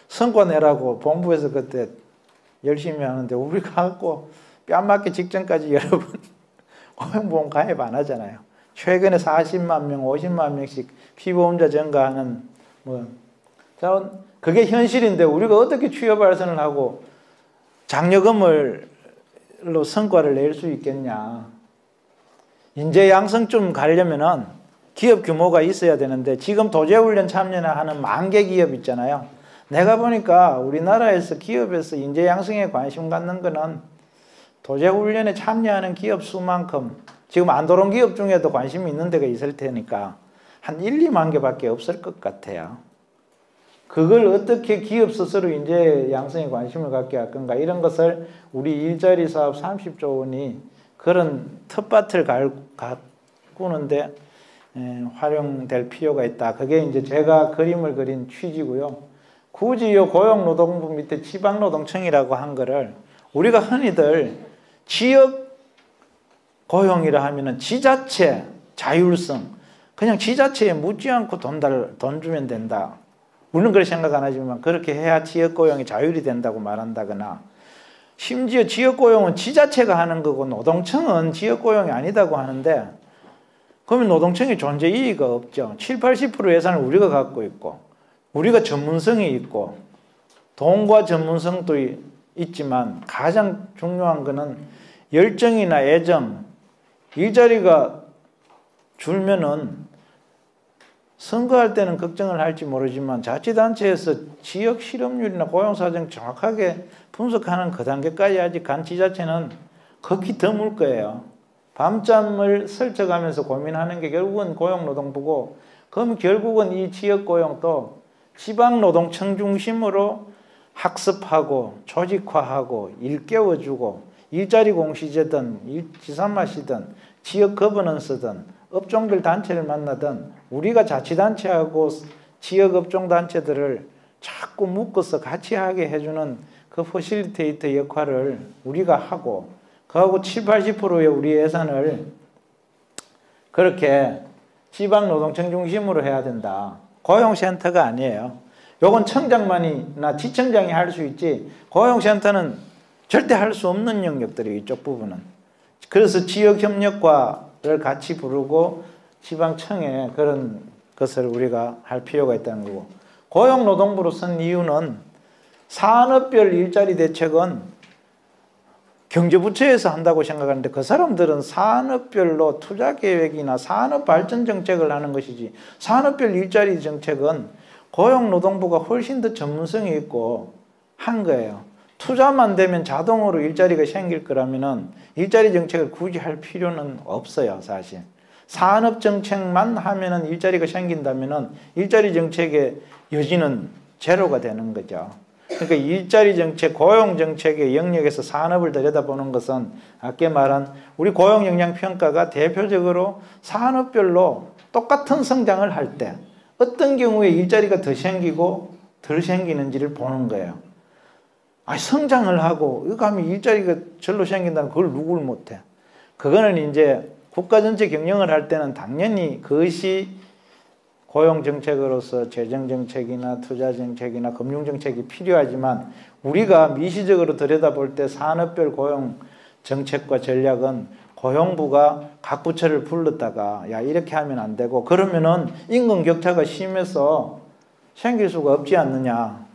성과 내라고 본부에서 그때 열심히 하는데 우리가 갖고 뺨 맞기 직전까지 여러분 고용보험 가입 안 하잖아요. 최근에 40만 명, 50만 명씩 피보험자 증가하는 자, 그게 현실인데 우리가 어떻게 취업 발전을 하고 장려금으로 성과를 낼 수 있겠냐. 인재 양성 좀 가려면은 기업 규모가 있어야 되는데 지금 도제훈련 참여하는 10,000개 기업 있잖아요. 내가 보니까 우리나라에서 기업에서 인재 양성에 관심 갖는 거는 도제훈련에 참여하는 기업 수만큼 지금 안 들어온 기업 중에도 관심이 있는 데가 있을 테니까 한 1~2만 개밖에 없을 것 같아요. 그걸 어떻게 기업 스스로 인재 양성에 관심을 갖게 할 건가 이런 것을 우리 일자리 사업 30조 원이 그런 텃밭을 가꾸는데 활용될 필요가 있다. 그게 이제 제가 그림을 그린 취지고요. 굳이 이 고용노동부 밑에 지방노동청이라고 한 거를 우리가 흔히들 지역 고용이라 하면은 지자체 자율성 그냥 지자체에 묻지 않고 돈 주면 된다. 물론 그렇게 생각 안 하지만 그렇게 해야 지역고용이 자율이 된다고 말한다거나 심지어 지역고용은 지자체가 하는 거고 노동청은 지역고용이 아니다고 하는데 그러면 노동청의 존재 이의가 없죠. 70~80% 예산을 우리가 갖고 있고 우리가 전문성이 있고 돈과 전문성도 있지만 가장 중요한 거는 열정이나 애정 일자리가 줄면은 선거할 때는 걱정을 할지 모르지만 자치단체에서 지역 실업률이나 고용사정 정확하게 분석하는 그 단계까지 아직 간 지자체는 극히 드물 거예요. 밤잠을 설쳐가면서 고민하는 게 결국은 고용노동부고 그럼 결국은 이 지역고용도 지방노동청 중심으로 학습하고 조직화하고 일깨워주고 일자리 공시제든 지산맛이든 지역 거버넌스든 업종별 단체를 만나든 우리가 자치단체하고 지역업종단체들을 자꾸 묶어서 같이 하게 해주는 그 퍼실리테이터 역할을 우리가 하고 그하고 70~80%의 우리 예산을 그렇게 지방노동청 중심으로 해야 된다. 고용센터가 아니에요. 요건 청장만이나 지청장이 할 수 있지 고용센터는 절대 할 수 없는 영역들이 이쪽 부분은. 그래서 지역협력과를 같이 부르고 지방청에 그런 것을 우리가 할 필요가 있다는 거고 고용노동부로 쓴 이유는 산업별 일자리 대책은 경제부처에서 한다고 생각하는데 그 사람들은 산업별로 투자계획이나 산업발전정책을 하는 것이지 산업별 일자리 정책은 고용노동부가 훨씬 더 전문성이 있고 한 거예요. 투자만 되면 자동으로 일자리가 생길 거라면 일자리 정책을 굳이 할 필요는 없어요. 사실 산업정책만 하면 일자리가 생긴다면 일자리 정책의 여지는 제로가 되는 거죠. 그러니까 일자리 정책, 고용 정책의 영역에서 산업을 들여다보는 것은 아까 말한 우리 고용 역량 평가가 대표적으로 산업별로 똑같은 성장을 할 때 어떤 경우에 일자리가 더 생기고 덜 생기는지를 보는 거예요. 성장을 하고 이거 하면 일자리가 절로 생긴다는 그걸 누구를 못해. 그거는 이제 국가 전체 경영을 할 때는 당연히 그것이 고용정책으로서 재정정책이나 투자정책이나 금융정책이 필요하지만 우리가 미시적으로 들여다볼 때 산업별 고용정책과 전략은 고용부가 각 부처를 불렀다가 야 이렇게 하면 안 되고 그러면은 임금 격차가 심해서 생길 수가 없지 않느냐.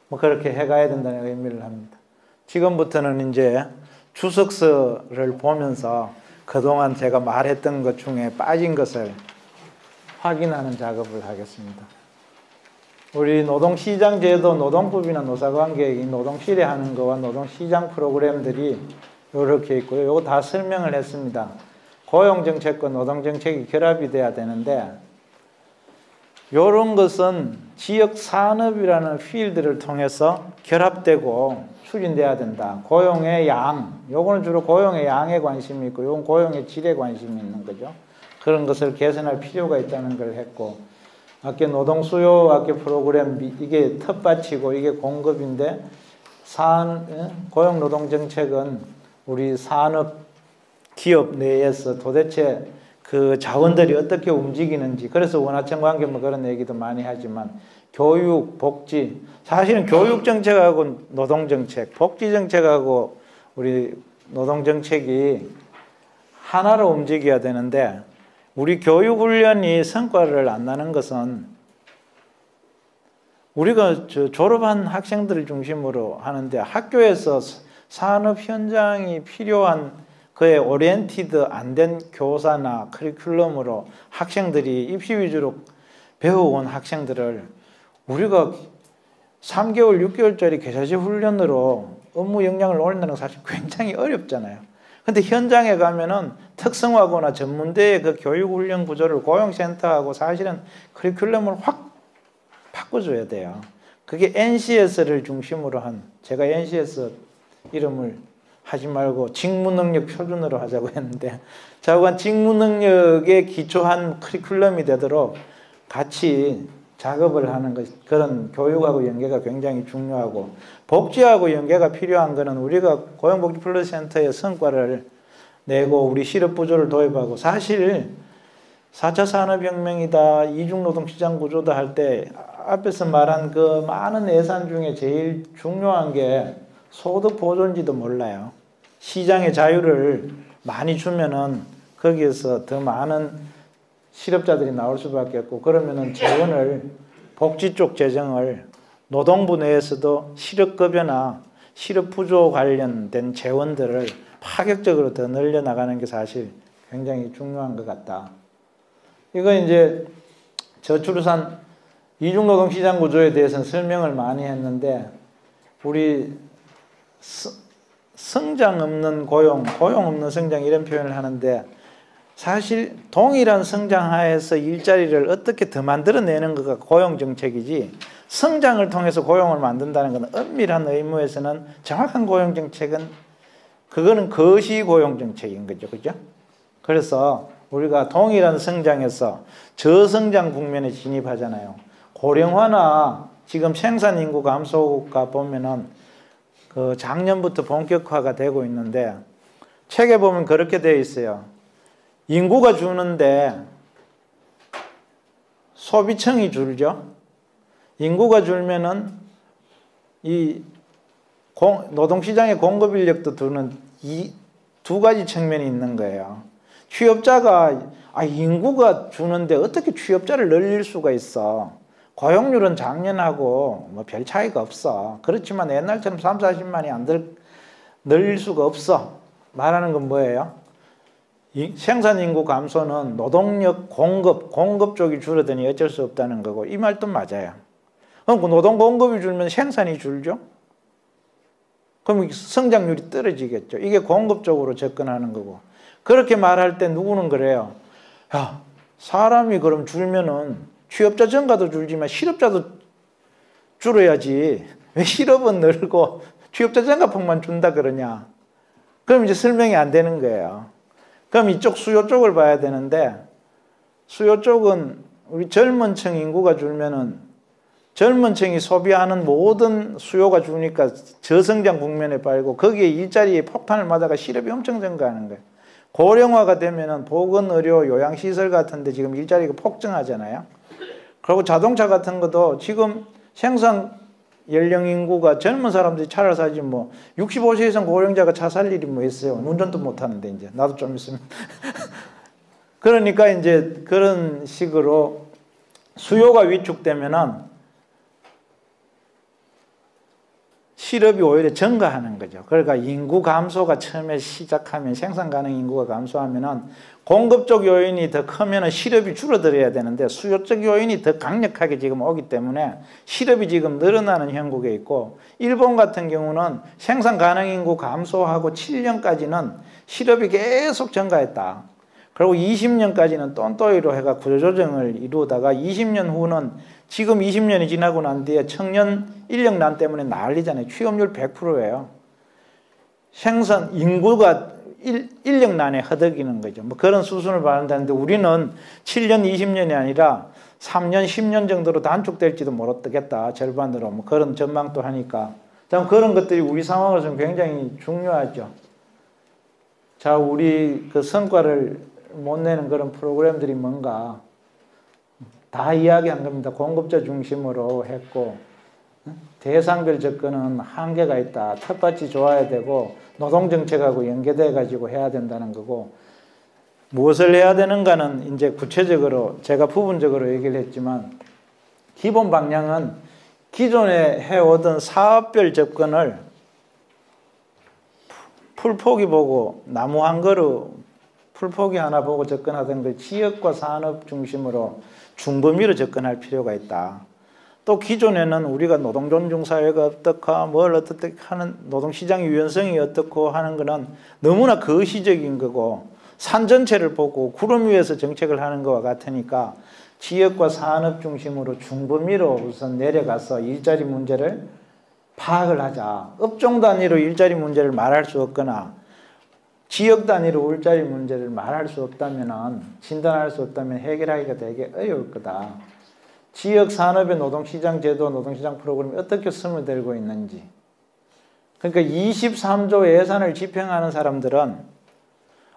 그렇게 해가야 된다는 의미를 합니다. 지금부터는 이제 주석서를 보면서 그동안 제가 말했던 것 중에 빠진 것을 확인하는 작업을 하겠습니다. 우리 노동시장 제도, 노동법이나 노사관계의 노동실에 하는 거와 노동시장 프로그램들이 이렇게 있고요. 이거 다 설명을 했습니다. 고용정책과 노동정책이 결합이 돼야 되는데 이런 것은 지역산업이라는 필드를 통해서 결합되고 추진돼야 된다. 고용의 양, 요거는 주로 고용의 양에 관심이 있고 요건 고용의 질에 관심이 있는 거죠. 그런 것을 개선할 필요가 있다는 걸 했고, 아까 노동 수요 아까 프로그램 이게 텃밭이고 이게 공급인데 고용 노동 정책은 우리 산업 기업 내에서 도대체 그 자원들이 어떻게 움직이는지, 그래서 원하청 관계 뭐 그런 얘기도 많이 하지만 교육, 복지, 사실은 교육 정책하고 노동 정책, 복지 정책하고 우리 노동 정책이 하나로 움직여야 되는데 우리 교육 훈련이 성과를 안 나는 것은 우리가 졸업한 학생들을 중심으로 하는데 학교에서 산업 현장이 필요한 그에 오리엔티드 안 된 교사나 커리큘럼으로 학생들이 입시 위주로 배워온 학생들을 우리가 3개월, 6개월짜리 계좌시 훈련으로 업무 역량을 올린다는 건 사실 굉장히 어렵잖아요. 근데 현장에 가면은 특성화거나 전문대의 그 교육 훈련 구조를 고용센터하고 사실은 커리큘럼을 확 바꿔줘야 돼요. 그게 NCS를 중심으로 한, 제가 NCS 이름을 하지 말고 직무능력 표준으로 하자고 했는데 자관 직무능력에 기초한 커리큘럼이 되도록 같이 작업을 하는 것, 그런 교육하고 연계가 굉장히 중요하고, 복지하고 연계가 필요한 것은 우리가 고용복지 플러스 센터의 성과를 내고 우리 실업부조를 도입하고, 사실 4차 산업혁명이다, 이중노동시장 구조다 할 때 앞에서 말한 그 많은 예산 중에 제일 중요한 게 소득 보존지도 몰라요. 시장의 자유를 많이 주면은 거기에서 더 많은 실업자들이 나올 수밖에 없고, 그러면은 재원을, 복지 쪽 재정을 노동부 내에서도 실업급여나 실업부조 관련된 재원들을 파격적으로 더 늘려나가는 게 사실 굉장히 중요한 것 같다. 이거 이제 저출산 이중노동시장 구조에 대해서는 설명을 많이 했는데, 우리 성장 없는 고용, 고용 없는 성장 이런 표현을 하는데, 사실 동일한 성장 하에서 일자리를 어떻게 더 만들어내는 것가 고용정책이지, 성장을 통해서 고용을 만든다는 것은 엄밀한 의무에서는 정확한 고용정책은 그거는 거시고용정책인 거죠. 그죠? 그래서 우리가 동일한 성장에서 저성장 국면에 진입하잖아요. 고령화나 지금 생산인구 감소가 보면은 그 작년부터 본격화가 되고 있는데, 책에 보면 그렇게 되어 있어요. 인구가 주는데 소비층이 줄죠. 인구가 줄면은 이 노동시장의 공급 인력도 두는 이 두 가지 측면이 있는 거예요. 취업자가 인구가 주는데 어떻게 취업자를 늘릴 수가 있어? 고용률은 작년하고 뭐 별 차이가 없어. 그렇지만 옛날처럼 3, 40만이 안 늘릴 수가 없어. 말하는 건 뭐예요? 생산인구 감소는 노동력 공급 쪽이 줄어드니 어쩔 수 없다는 거고, 이 말도 맞아요. 그럼 노동 공급이 줄면 생산이 줄죠? 그럼 성장률이 떨어지겠죠. 이게 공급 쪽으로 접근하는 거고. 그렇게 말할 때 누구는 그래요. 야, 사람이 그럼 줄면은 취업자 증가도 줄지만 실업자도 줄어야지. 왜 실업은 늘고 취업자 증가폭만 준다 그러냐. 그럼 이제 설명이 안 되는 거예요. 그럼 이쪽 수요 쪽을 봐야 되는데, 수요 쪽은 우리 젊은 층 인구가 줄면은 젊은 층이 소비하는 모든 수요가 주니까 저성장 국면에 빠지고, 거기에 일자리에 폭탄을 맞아가 실업이 엄청 증가하는 거예요. 고령화가 되면은 보건, 의료, 요양시설 같은 데 지금 일자리가 폭증하잖아요. 그리고 자동차 같은 것도 지금 생산 연령 인구가 젊은 사람들이 차를 사지 뭐 65세 이상 고령자가 차 살 일이 뭐 있어요. 운전도 못 하는데 이제 나도 좀 있으면. 그러니까 이제 그런 식으로 수요가 위축되면은 실업이 오히려 증가하는 거죠. 그러니까 인구 감소가 처음에 시작하면 생산 가능 인구가 감소하면은 공급 쪽 요인이 더 크면은 실업이 줄어들어야 되는데 수요 쪽 요인이 더 강력하게 지금 오기 때문에 실업이 지금 늘어나는 형국에 있고 일본 같은 경우는 생산 가능 인구 감소하고 7년까지는 실업이 계속 증가했다. 그리고 20년까지는 똔똔이로 해가 구조조정을 이루다가 20년 후는 지금 20년이 지나고 난 뒤에 청년 인력난 때문에 난리잖아요. 취업률 100%예요. 생산 인구가 인력난에 허덕이는 거죠. 뭐 그런 수순을 바란다는데 우리는 7년, 20년이 아니라 3년, 10년 정도로 단축될지도 모르겠다. 절반으로 뭐 그런 전망도 하니까. 참 그런 것들이 우리 상황에서는 굉장히 중요하죠. 자, 우리 그 성과를 못 내는 그런 프로그램들이 뭔가 다 이야기한 겁니다. 공급자 중심으로 했고 대상별 접근은 한계가 있다. 텃밭이 좋아야 되고 노동정책하고 연계돼 가지고 해야 된다는 거고 무엇을 해야 되는가는 이제 구체적으로 제가 부분적으로 얘기를 했지만 기본 방향은 기존에 해오던 사업별 접근을 풀포기 보고 나무 한 그루 풀포기 하나 보고 접근하던 걸 지역과 산업 중심으로 중범위로 접근할 필요가 있다. 또 기존에는 우리가 노동존중사회가 어떻고 뭘 어떻게 하는 노동시장 유연성이 어떻고 하는 거는 너무나 거시적인 거고 산 전체를 보고 구름 위에서 정책을 하는 것과 같으니까 지역과 산업 중심으로 중범위로 우선 내려가서 일자리 문제를 파악을 하자. 업종 단위로 일자리 문제를 말할 수 없거나 지역 단위로 일자리 문제를 말할 수 없다면 진단할 수 없다면 해결하기가 되게 어려울 거다. 지역 산업의 노동시장 제도, 노동시장 프로그램이 어떻게 스며들고 있는지. 그러니까 23조 예산을 집행하는 사람들은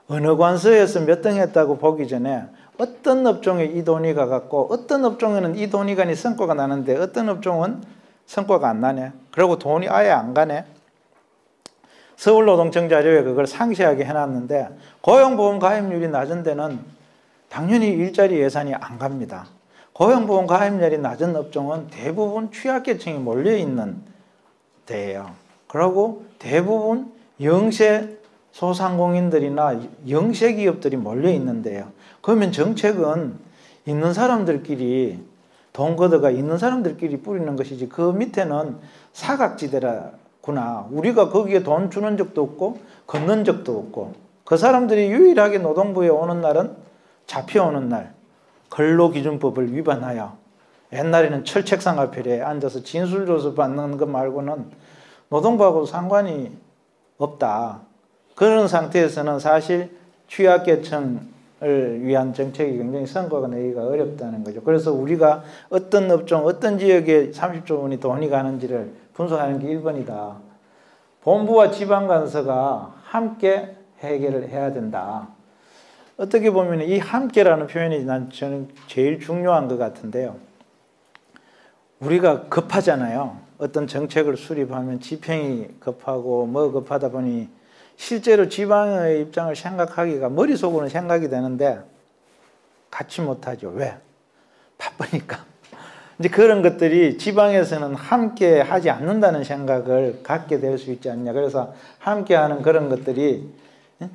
어느 관서에서 몇 등 했다고 보기 전에 어떤 업종에 이 돈이 가갖고 어떤 업종에는 이 돈이 가니 성과가 나는데 어떤 업종은 성과가 안 나네. 그리고 돈이 아예 안 가네. 서울노동청 자료에 그걸 상세하게 해놨는데 고용보험 가입률이 낮은 데는 당연히 일자리 예산이 안 갑니다. 고용보험 가입률이 낮은 업종은 대부분 취약계층이 몰려있는 데예요. 그리고 대부분 영세 소상공인들이나 영세 기업들이 몰려있는 데예요. 그러면 정책은 있는 사람들끼리 돈 걷어가 있는 사람들끼리 뿌리는 것이지 그 밑에는 사각지대라구나. 우리가 거기에 돈 주는 적도 없고 걷는 적도 없고 그 사람들이 유일하게 노동부에 오는 날은 잡혀오는 날 근로기준법을 위반하여 옛날에는 철책상 앞에 앉아서 진술조서 받는 것 말고는 노동부하고 상관이 없다. 그런 상태에서는 사실 취약계층을 위한 정책이 굉장히 성과가 내기가 어렵다는 거죠. 그래서 우리가 어떤 업종, 어떤 지역에 30조 원이 돈이 가는지를 분석하는 게 1번이다. 본부와 지방간서가 함께 해결을 해야 된다. 어떻게 보면 이 함께라는 표현이 저는 제일 중요한 것 같은데요. 우리가 급하잖아요. 어떤 정책을 수립하면 집행이 급하고 뭐 급하다 보니 실제로 지방의 입장을 생각하기가 머릿속으로는 생각이 되는데 같이 못하죠. 왜? 바쁘니까. 이제 그런 것들이 지방에서는 함께 하지 않는다는 생각을 갖게 될 수 있지 않냐. 그래서 함께하는 그런 것들이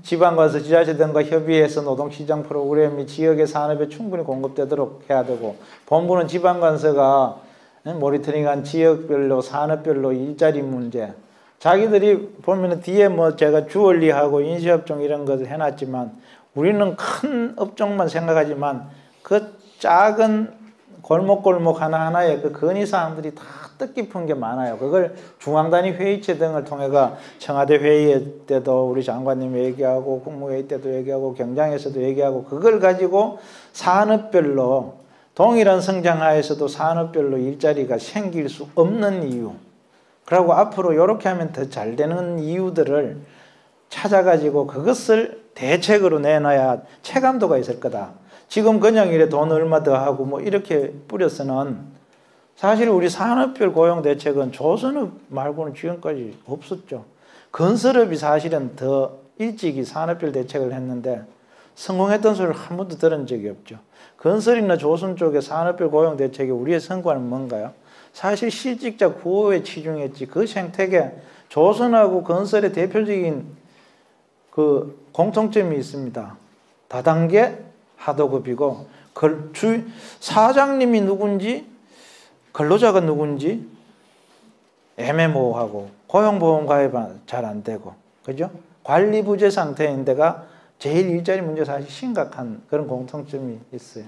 지방과서 지자체 등과 협의해서 노동시장 프로그램이 지역의 산업에 충분히 공급되도록 해야 되고 본부는 지방간서가 모니터링한 지역별로 산업별로 일자리 문제 자기들이 보면 뒤에 뭐 제가 주얼리하고 인쇄업종 이런 것을 해놨지만 우리는 큰 업종만 생각하지만 그 작은 골목골목 하나하나에 그 건의사항들이 다 뜻깊은 게 많아요. 그걸 중앙단위 회의체 등을 통해가 청와대 회의 때도 우리 장관님 얘기하고 국무회의 때도 얘기하고 경장에서도 얘기하고 그걸 가지고 산업별로 동일한 성장하에서도 산업별로 일자리가 생길 수 없는 이유 그리고 앞으로 이렇게 하면 더 잘 되는 이유들을 찾아가지고 그것을 대책으로 내놔야 체감도가 있을 거다. 지금 그냥 이래 돈 얼마 더 하고 뭐 이렇게 뿌려서는 사실 우리 산업별 고용 대책은 조선업 말고는 지금까지 없었죠. 건설업이 사실은 더 일찍이 산업별 대책을 했는데 성공했던 소리를 한 번도 들은 적이 없죠. 건설이나 조선 쪽의 산업별 고용 대책의 우리의 성과는 뭔가요? 사실 실직자 구호에 치중했지 그 생태계 조선하고 건설의 대표적인 그 공통점이 있습니다. 다단계 하도급이고 사장님이 누군지 근로자가 누군지 애매모호하고 고용보험 가입은 잘 안 되고 그죠? 관리 부재 상태인 데가 제일 일자리 문제 사실 심각한 그런 공통점이 있어요.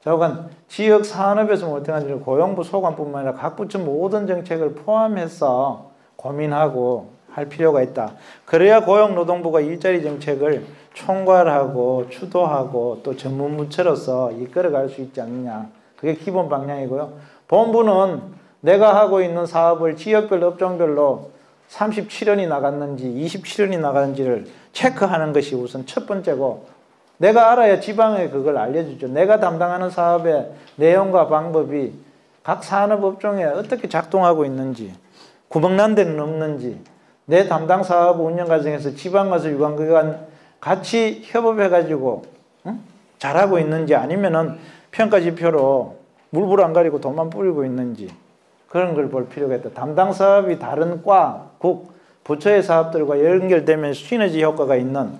좌우간 지역 산업에서 못해가지고 고용부 소관뿐만 아니라 각 부처 모든 정책을 포함해서 고민하고 할 필요가 있다. 그래야 고용노동부가 일자리 정책을 총괄하고 추도하고 또 전문부처로서 이끌어갈 수 있지 않느냐. 그게 기본 방향이고요. 본부는 내가 하고 있는 사업을 지역별 업종별로 37원이 나갔는지 27원이 나갔는지를 체크하는 것이 우선 첫 번째고 내가 알아야 지방에 그걸 알려주죠. 내가 담당하는 사업의 내용과 방법이 각 산업업종에 어떻게 작동하고 있는지 구멍난 데는 없는지 내 담당 사업 운영 과정에서 지방 가서 유관기관 같이 협업해가지고 잘하고 있는지 아니면은 평가 지표로 물불 안 가리고 돈만 뿌리고 있는지 그런 걸 볼 필요가 있다. 담당 사업이 다른 과, 국, 부처의 사업들과 연결되면 시너지 효과가 있는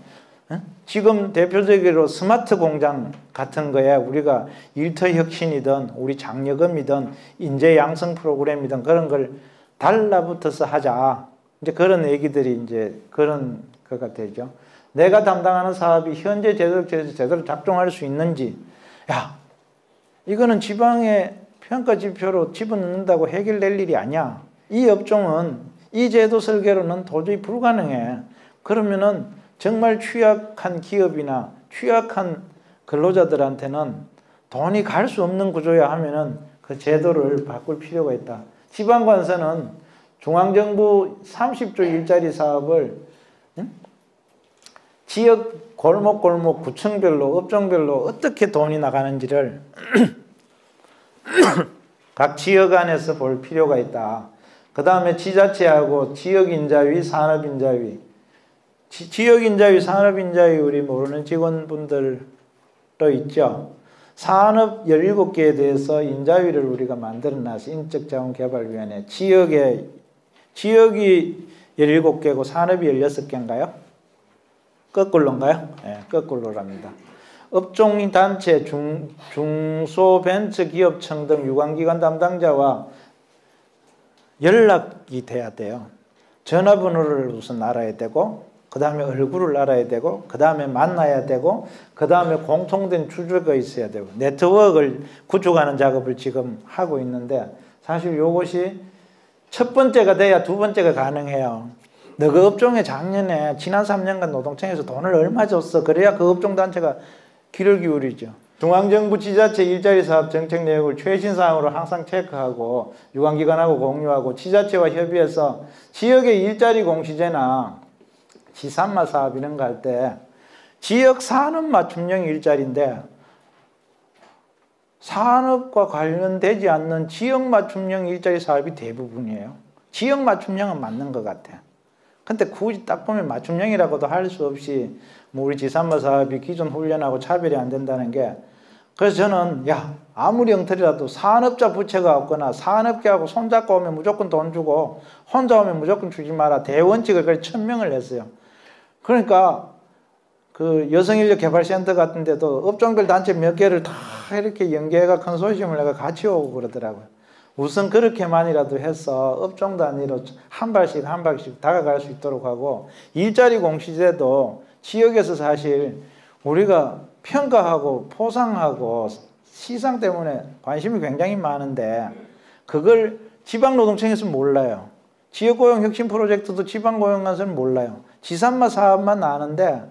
지금 대표적으로 스마트 공장 같은 거에 우리가 일터 혁신이든 우리 장려금이든 인재 양성 프로그램이든 그런 걸 달라붙어서 하자. 이제 그런 얘기들이 이제 그런 거가 되죠. 내가 담당하는 사업이 현재 제대로 작동할 수 있는지, 야, 이거는 지방의 평가 지표로 집어넣는다고 해결될 일이 아니야. 이 업종은 이 제도 설계로는 도저히 불가능해. 그러면은 정말 취약한 기업이나 취약한 근로자들한테는 돈이 갈 수 없는 구조야 하면은 그 제도를 바꿀 필요가 있다. 지방관서는 중앙정부 30조 일자리 사업을 지역 골목골목 구청별로 업종별로 어떻게 돈이 나가는지를 각 지역 안에서 볼 필요가 있다. 그 다음에 지자체하고 지역인자위, 산업인자위 지역인자위, 산업인자위 우리 모르는 직원분들도 있죠. 산업 17개에 대해서 인자위를 우리가 만들어놨어요. 인적자원개발위원회. 지역이 17개고 산업이 16개인가요? 거꾸로인가요? 네, 거꾸로랍니다. 업종단체, 중소벤처기업청 등 유관기관 담당자와 연락이 돼야 돼요. 전화번호를 우선 알아야 되고 그 다음에 얼굴을 알아야 되고 그 다음에 만나야 되고 그 다음에 공통된 주주가 있어야 되고 네트워크를 구축하는 작업을 지금 하고 있는데 사실 이것이 첫 번째가 돼야 두 번째가 가능해요. 너 그 업종에 작년에 지난 3년간 노동청에서 돈을 얼마 줬어? 그래야 그 업종 단체가 귀를 기울이죠. 중앙정부 지자체 일자리 사업 정책 내역을 최신 사항으로 항상 체크하고 유관기관하고 공유하고 지자체와 협의해서 지역의 일자리 공시제나 지산마 사업 이런 거 할 때 지역 산업 맞춤형 일자리인데 산업과 관련되지 않는 지역 맞춤형 일자리 사업이 대부분이에요. 지역 맞춤형은 맞는 것 같아. 근데 굳이 딱 보면 맞춤형이라고도 할 수 없이 뭐 우리 지산마 사업이 기존 훈련하고 차별이 안 된다는 게 그래서 저는 야 아무리 엉터리라도 산업자 부채가 없거나 산업계하고 손잡고 오면 무조건 돈 주고 혼자 오면 무조건 주지 마라 대원칙을 그걸 천명을 했어요. 그러니까 그 여성인력개발센터 같은 데도 업종별 단체 몇 개를 다 이렇게 연계해가 컨소시엄을 내가 같이 오고 그러더라고요. 우선 그렇게만이라도 해서 업종 단위로 한 발씩 다가갈 수 있도록 하고 일자리 공시제도 지역에서 사실 우리가 평가하고 포상하고 시상 때문에 관심이 굉장히 많은데 그걸 지방노동청에서는 몰라요. 지역고용혁신 프로젝트도 지방고용관서는 몰라요. 지산마 사업만 아는데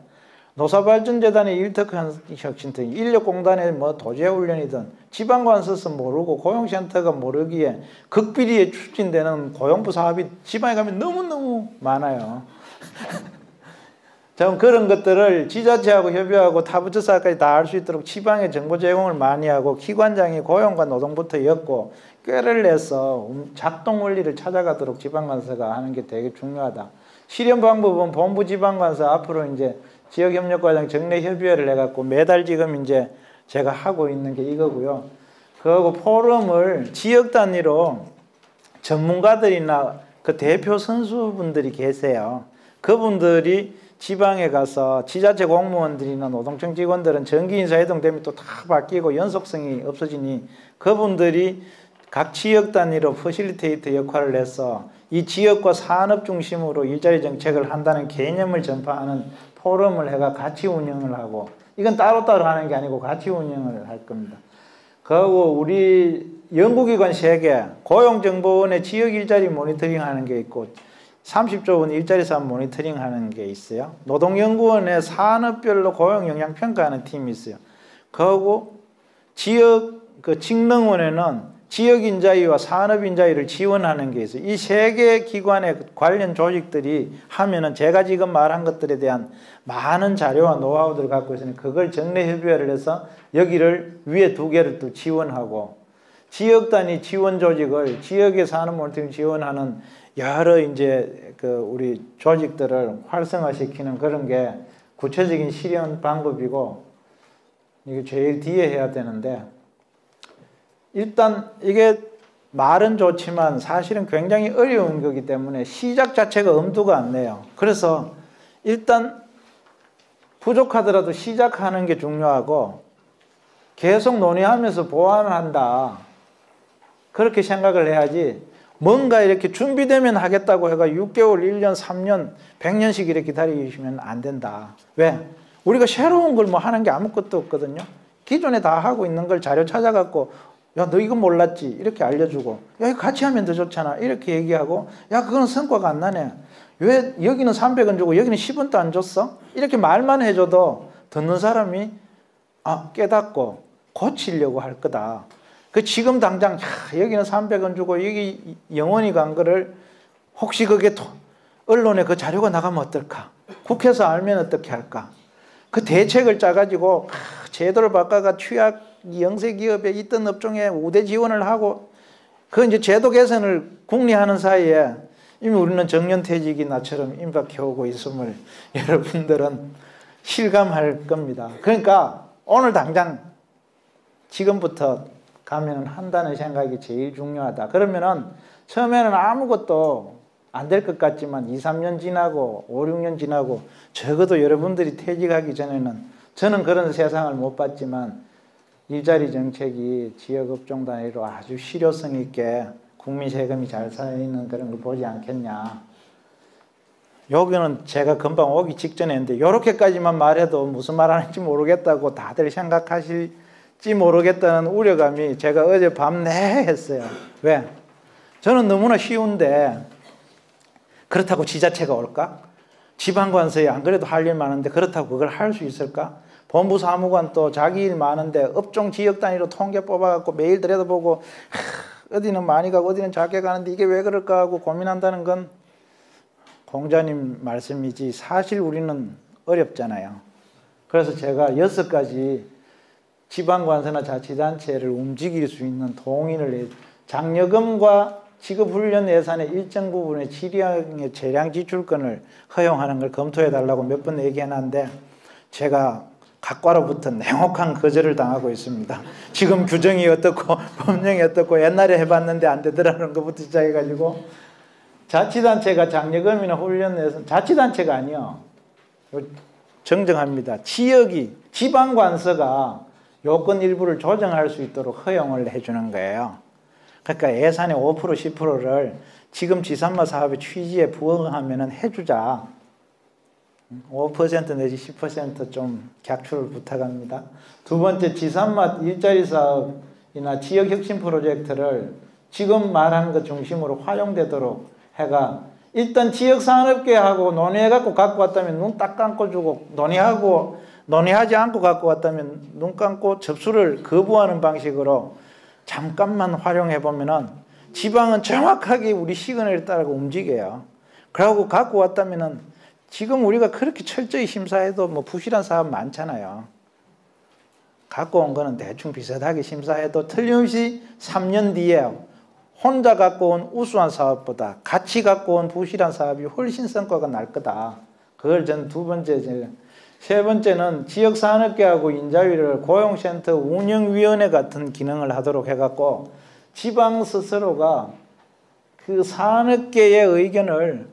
노사발전재단의 일터혁신터, 인력공단의 뭐 도제훈련이든 지방관서서 모르고 고용센터가 모르기에 극비리에 추진되는 고용부 사업이 지방에 가면 너무너무 많아요. 좀 그런 것들을 지자체하고 협의하고 타부처 사업까지 다 할 수 있도록 지방에 정보 제공을 많이 하고 기관장이 고용과 노동부터 엮고 꾀를 내서 작동 원리를 찾아가도록 지방관서가 하는 게 되게 중요하다. 실현 방법은 본부 지방관서 앞으로 이제 지역협력과장 정례협의회를 해갖고 매달 지금 이제 제가 하고 있는 게 이거고요. 그리고 포럼을 지역 단위로 전문가들이나 그 대표 선수분들이 계세요. 그분들이 지방에 가서 지자체 공무원들이나 노동청 직원들은 정기인사 이동되면 또 다 바뀌고 연속성이 없어지니 그분들이 각 지역 단위로 퍼실리테이터 역할을 해서 이 지역과 산업 중심으로 일자리 정책을 한다는 개념을 전파하는 포럼을 해가 같이 운영을 하고, 이건 따로따로 하는 게 아니고 같이 운영을 할 겁니다. 그리고 우리 연구기관 3개, 고용정보원의 지역 일자리 모니터링 하는 게 있고 30조 원 일자리 사업 모니터링 하는 게 있어요. 노동연구원의 산업별로 고용 영향 평가하는 팀이 있어요. 그리고 지역 그 직능원에는 지역 인자위와 산업 인자위를 지원하는 게 있어요. 이 3개 기관의 관련 조직들이 하면은 제가 지금 말한 것들에 대한 많은 자료와 노하우들을 갖고 있으니 그걸 정례 협의회를 해서 여기를 위에 2개를 또 지원하고, 지역 단위 지원 조직을 지역의 산업 모니터링 지원하는 여러 이제 그 우리 조직들을 활성화시키는 그런 게 구체적인 실현 방법이고, 이게 제일 뒤에 해야 되는데, 일단 이게 말은 좋지만 사실은 굉장히 어려운 거기 때문에 시작 자체가 엄두가 안 나요. 그래서 일단 부족하더라도 시작하는 게 중요하고 계속 논의하면서 보완을 한다, 그렇게 생각을 해야지 뭔가 이렇게 준비되면 하겠다고 해가 6개월, 1년, 3년, 100년씩 이렇게 기다리시면 안 된다. 왜? 우리가 새로운 걸 뭐 하는 게 아무것도 없거든요. 기존에 다 하고 있는 걸 자료 찾아갖고 야, 너 이거 몰랐지? 이렇게 알려주고, 야, 이거 같이 하면 더 좋잖아. 이렇게 얘기하고, 야, 그건 성과가 안 나네. 왜 여기는 300원 주고 여기는 10원도 안 줬어? 이렇게 말만 해줘도 듣는 사람이 깨닫고 고치려고 할 거다. 그 지금 당장 여기는 300원 주고 여기 영원히 간 거를 혹시 그게 언론에 그 자료가 나가면 어떨까? 국회에서 알면 어떻게 할까? 그 대책을 짜가지고 제도를 바꿔가 취약 영세 기업에 있던 업종에 우대 지원을 하고, 그 이제 제도 개선을 국리하는 사이에 이미 우리는 정년퇴직이 나처럼 임박해 오고 있음을 여러분들은 실감할 겁니다. 그러니까 오늘 당장 지금부터 가면 한다는 생각이 제일 중요하다. 그러면은 처음에는 아무것도 안 될 것 같지만 2, 3년 지나고 5, 6년 지나고 적어도 여러분들이 퇴직하기 전에는, 저는 그런 세상을 못 봤지만 일자리 정책이 지역 업종 단위로 아주 실효성 있게 국민 세금이 잘 쌓이는 그런 걸 보지 않겠냐. 여기는 제가 금방 오기 직전에 했는데 이렇게까지만 말해도 무슨 말 하는지 모르겠다고 다들 생각하실지 모르겠다는 우려감이 제가 어제 밤내 했어요. 왜? 저는 너무나 쉬운데 그렇다고 지자체가 올까? 지방관서에 안 그래도 할 일 많은데 그렇다고 그걸 할 수 있을까? 본부 사무관 또 자기 일 많은데 업종 지역 단위로 통계 뽑아갖고 매일 들여다보고 어디는 많이 가고 어디는 작게 가는데 이게 왜 그럴까 하고 고민한다는 건 공자님 말씀이지 사실 우리는 어렵잖아요. 그래서 제가 6가지 지방관서나 자치단체를 움직일 수 있는 동의를 해요. 장려금과 지급훈련 예산의 일정 부분의 지량의 재량 지출권을 허용하는 걸 검토해달라고 몇 번 얘기해놨는데 제가 각과로부터 냉혹한 거절을 당하고 있습니다. 지금 규정이 어떻고 법령이 어떻고 옛날에 해봤는데 안 되더라는 것부터 시작해가지고, 자치단체가 장려금이나 훈련 예산, 자치단체가 아니요, 정정합니다. 지방관서가 요건 일부를 조정할 수 있도록 허용을 해주는 거예요. 그러니까 예산의 5%, 10%를 지금 지산마 사업의 취지에 부응하면 해주자. 5% 내지 10% 좀 객출을 부탁합니다. 두 번째, 지산마 일자리 사업이나 지역혁신 프로젝트를 지금 말하는 것 중심으로 활용되도록 해가, 일단 지역산업계하고 논의해갖고 갖고 왔다면 눈 딱 감고 주고, 논의하지 않고 갖고 왔다면 눈 감고 접수를 거부하는 방식으로 잠깐만 활용해보면은 지방은 정확하게 우리 시그널에 따라 움직여요. 그러고 갖고 왔다면은 지금 우리가 그렇게 철저히 심사해도 뭐 부실한 사업 많잖아요. 갖고 온 거는 대충 비슷하게 심사해도 틀림없이 3년 뒤에 혼자 갖고 온 우수한 사업보다 같이 갖고 온 부실한 사업이 훨씬 성과가 날 거다. 그걸 전 두 번째 세 번째는 지역산업계하고 인자위를 고용센터 운영위원회 같은 기능을 하도록 해갖고 지방 스스로가 그 산업계의 의견을,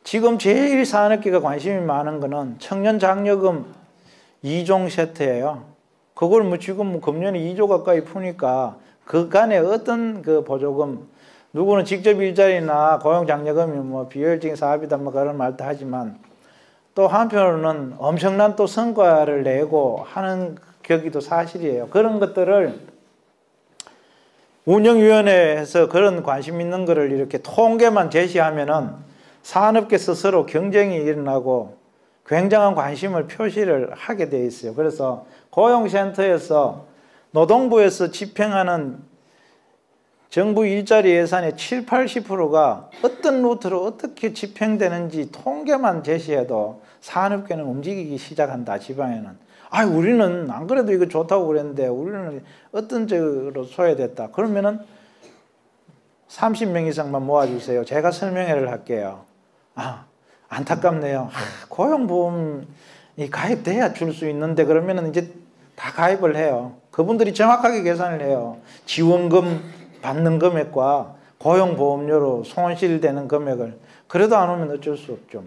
지금 제일 산업계가 관심이 많은 거는 청년장려금 2종 세트예요. 그걸 뭐 지금 금년에 2조 가까이 푸니까 그간에 어떤 그 보조금, 누구는 직접 일자리나 고용장려금이 뭐 비효율적인 사업이다 뭐 그런 말도 하지만, 또 한편으로는 엄청난 또 성과를 내고 하는 격이도 사실이에요. 그런 것들을 운영위원회에서 그런 관심 있는 거를 이렇게 통계만 제시하면은 산업계 스스로 경쟁이 일어나고 굉장한 관심을 표시를 하게 돼 있어요. 그래서 고용센터에서 노동부에서 집행하는 정부 일자리 예산의 7, 80%가 어떤 루트로 어떻게 집행되는지 통계만 제시해도 산업계는 움직이기 시작한다, 지방에는. 아, 우리는 안 그래도 이거 좋다고 그랬는데 우리는 어떤 쪽으로 소외됐다. 그러면은 30명 이상만 모아주세요. 제가 설명회를 할게요. 아, 안타깝네요. 고용보험이 가입돼야 줄 수 있는데 그러면은 이제 다 가입을 해요. 그분들이 정확하게 계산을 해요. 지원금 받는 금액과 고용보험료로 손실되는 금액을. 그래도 안 오면 어쩔 수 없죠.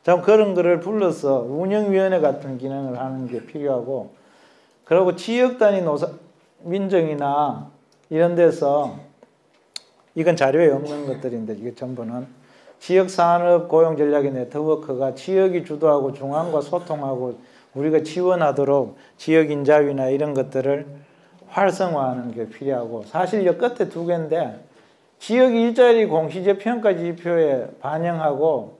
자, 그런 거를 불러서 운영위원회 같은 기능을 하는 게 필요하고, 그리고 지역 단위 노사 민정이나 이런 데서, 이건 자료에 없는 것들인데 이게 전부는 지역산업 고용전략의 네트워크가 지역이 주도하고 중앙과 소통하고 우리가 지원하도록 지역인자위나 이런 것들을 활성화하는 게 필요하고, 사실 이 끝에 두 개인데 지역 일자리 공시제 평가 지표에 반영하고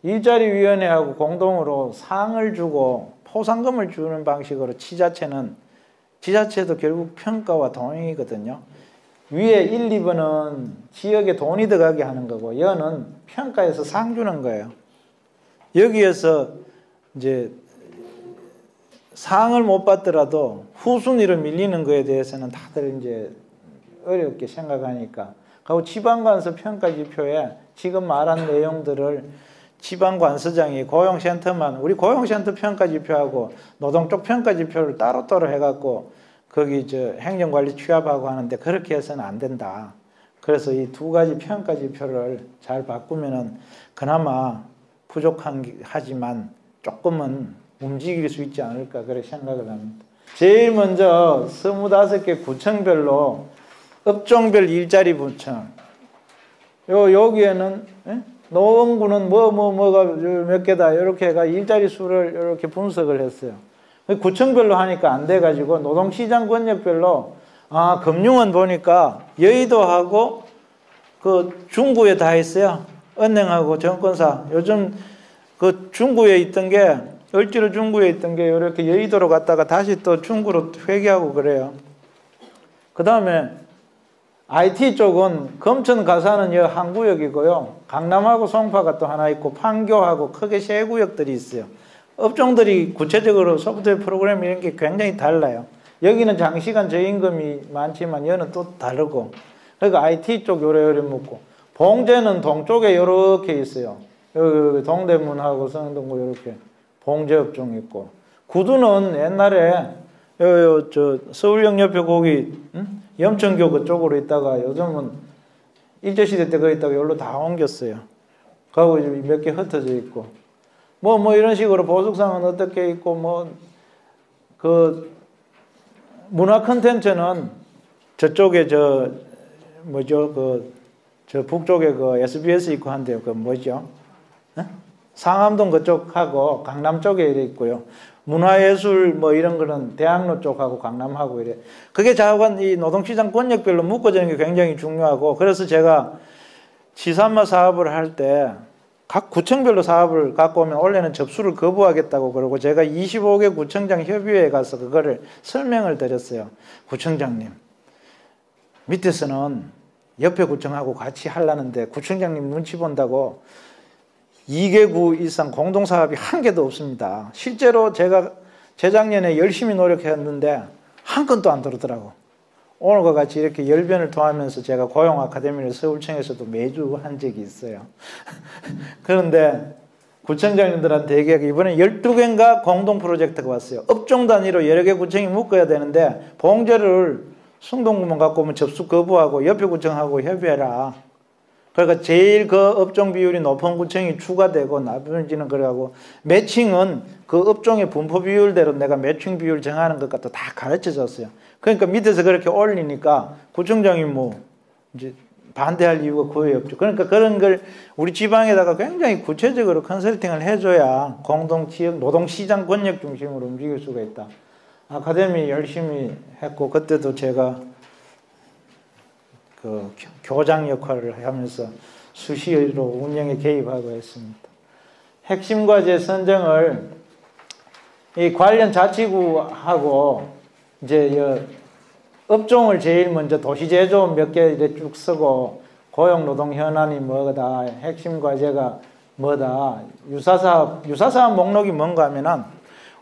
일자리위원회하고 공동으로 상을 주고 포상금을 주는 방식으로 지자체도 결국 평가와 동행이거든요. 위에 1, 2번은 지역에 돈이 들어가게 하는 거고, 여는 평가에서 상 주는 거예요. 여기에서 이제 상을 못 받더라도 후순위로 밀리는 거에 대해서는 다들 이제 어렵게 생각하니까, 그리고 지방관서 평가 지표에 지금 말한 내용들을 지방관서장이 고용센터만, 우리 고용센터 평가 지표하고 노동 쪽 평가 지표를 따로따로 해갖고 거기 행정관리 취합하고 하는데, 그렇게 해서는 안 된다. 그래서 이 두 가지 평가 지표를 잘 바꾸면은 그나마 부족하지만 조금은 움직일 수 있지 않을까, 그렇게 생각을 합니다. 제일 먼저 25개 구청별로 업종별 일자리 분청. 여기에는 노원구는 뭐가 몇 개다 이렇게 해가 일자리 수를 이렇게 분석을 했어요. 구청별로 하니까 안 돼가지고 노동시장 권역별로, 금융원 보니까 여의도하고 그 중구에 다 있어요. 은행하고 정권사. 요즘 그 중구에 있던 게, 을지로 중구에 있던 게 이렇게 여의도로 갔다가 다시 또 중구로 회귀하고 그래요. 그 다음에 IT 쪽은 검천 가산은 여 한 구역이고요. 강남하고 송파가 또 하나 있고 판교하고 크게 세 구역들이 있어요. 업종들이 구체적으로 소프트웨어 프로그램 이런 게 굉장히 달라요. 여기는 장시간 저임금이 많지만 여는 또 다르고, 그러니까 IT 쪽 요래 묻고, 봉제는 동쪽에 이렇게 있어요. 여기 동대문하고 성동구 이렇게 봉제 업종 있고, 구두는 옛날에 서울역 옆에 거기 염천교 그쪽으로 있다가 요즘은 일제시대 때 거기 있다가 여기로 다 옮겼어요. 가고 몇 개 흩어져 있고, 뭐 이런 식으로 보석상은 어떻게 있고, 그 문화 콘텐츠는 저쪽에 저 북쪽에 그 SBS 있고 한데요. 그 뭐죠? 상암동 그쪽하고 강남 쪽에 이래 있고요. 문화예술 뭐 이런 거는 대학로 쪽하고 강남하고 이래. 그게 자관 이 노동시장 권역별로 묶어지는 게 굉장히 중요하고, 그래서 제가 지산마 사업을 할 때 각 구청별로 사업을 갖고 오면 원래는 접수를 거부하겠다고 그러고, 제가 25개 구청장 협의회에 가서 그거를 설명을 드렸어요. 구청장님, 밑에서는 옆에 구청하고 같이 하려는데 구청장님 눈치 본다고 2개 구 이상 공동사업이 한 개도 없습니다. 실제로 제가 재작년에 열심히 노력했는데 한 건도 안 들어오더라고. 오늘과 같이 이렇게 열변을 토하면서 제가 고용 아카데미를 서울청에서도 매주 한 적이 있어요. 그런데 구청장님들한테 얘기하고 이번에 12개인가 공동 프로젝트가 왔어요. 업종 단위로 여러 개 구청이 묶어야 되는데 봉제를 승동구만 갖고 오면 접수 거부하고 옆에 구청하고 협의해라. 그러니까 제일 그 업종 비율이 높은 구청이 추가되고 나머지는 그래가고 매칭은 그 업종의 분포 비율대로 내가 매칭 비율 정하는 것 같아 다 가르쳐 줬어요. 그러니까 밑에서 그렇게 올리니까 구청장이 뭐 이제 반대할 이유가 거의 없죠. 그러니까 그런 걸 우리 지방에다가 굉장히 구체적으로 컨설팅을 해줘야 공동 지역 노동 시장 권역 중심으로 움직일 수가 있다. 아카데미 열심히 했고 그때도 제가 그 교장 역할을 하면서 수시로 운영에 개입하고 했습니다. 핵심 과제 선정을 이 관련 자치구하고 이제 업종을 제일 먼저 도시제조 몇 개 쭉 쓰고 고용노동 현안이 뭐다, 핵심 과제가 뭐다, 유사사업 목록이 뭔가 하면은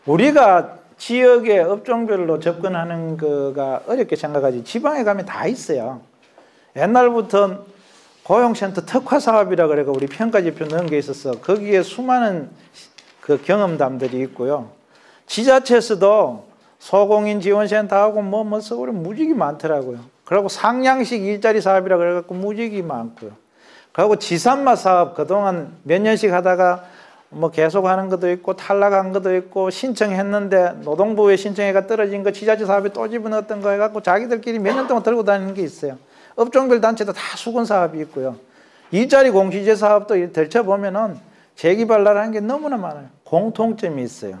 우리가 지역의 업종별로 접근하는 거가 어렵게 생각하지 지방에 가면 다 있어요. 옛날부터 고용센터 특화사업이라 그래가 우리 평가지표 넣은 게 있었어. 거기에 수많은 그 경험담들이 있고요. 지자체에서도 소공인 지원센터하고 뭐 서울에 무지개 많더라고요. 그리고 상향식 일자리 사업이라 그래갖고 무지개 많고요. 그리고 지산마 사업 그동안 몇 년씩 하다가 뭐 계속 하는 것도 있고 탈락한 것도 있고 신청했는데 노동부에 신청해가 떨어진 거 지자체 사업에 또 집어넣었던 거 해갖고 자기들끼리 몇 년 동안 들고 다니는 게 있어요. 업종별 단체도 다 수건 사업이 있고요. 일자리 공시제 사업도 들춰보면은 재개발 나라는 게 너무나 많아요. 공통점이 있어요.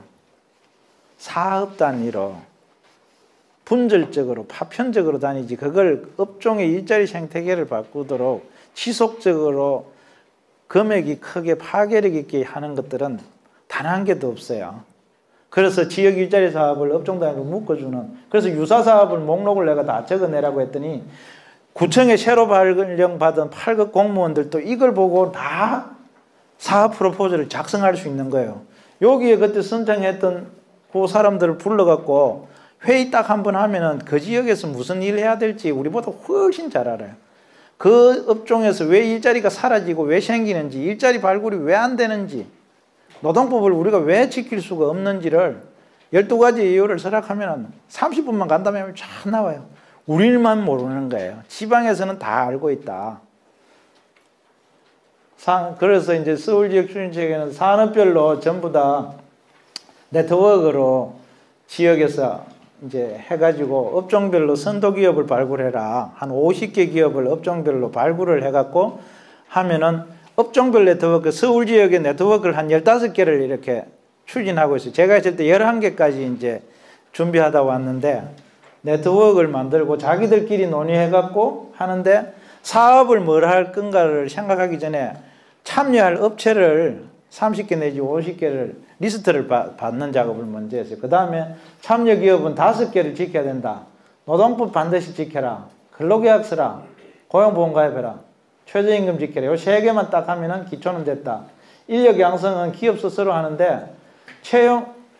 사업 단위로 분절적으로 파편적으로 다니지 그걸 업종의 일자리 생태계를 바꾸도록 지속적으로 금액이 크게 파괴력 있게 하는 것들은 단 한 개도 없어요. 그래서 지역 일자리 사업을 업종 단위로 묶어주는 그래서 유사 사업을 목록을 내가 다 적어내라고 했더니 구청에 새로 발령받은 8급 공무원들도 이걸 보고 다 사업 프로포즈를 작성할 수 있는 거예요. 여기에 그때 선정했던 그 사람들을 불러갖고 회의 딱 한 번 하면은 그 지역에서 무슨 일을 해야 될지 우리보다 훨씬 잘 알아요. 그 업종에서 왜 일자리가 사라지고 왜 생기는지, 일자리 발굴이 왜 안 되는지, 노동법을 우리가 왜 지킬 수가 없는지를 12가지 이유를 설악하면 30분만 간다면 잘 나와요. 우리만 모르는 거예요. 지방에서는 다 알고 있다. 그래서 이제 서울지역 추진책에는 산업별로 전부 다 네트워크로 지역에서 이제 해가지고 업종별로 선도기업을 발굴해라. 한 50개 기업을 업종별로 발굴을 해갖고 하면은 업종별 네트워크, 서울 지역의 네트워크를 한 15개를 이렇게 추진하고 있어요. 제가 있을 때 11개까지 이제 준비하다 왔는데 네트워크를 만들고 자기들끼리 논의해갖고 하는데 사업을 뭘 할 건가를 생각하기 전에 참여할 업체를 30개 내지 50개를 리스트를 받는 작업을 먼저 했어요. 그 다음에 참여 기업은 5개를 지켜야 된다. 노동법 반드시 지켜라. 근로계약 쓰라. 고용보험 가입해라. 최저임금 지켜라. 요 3개만 딱 하면은 기초는 됐다. 인력 양성은 기업 스스로 하는데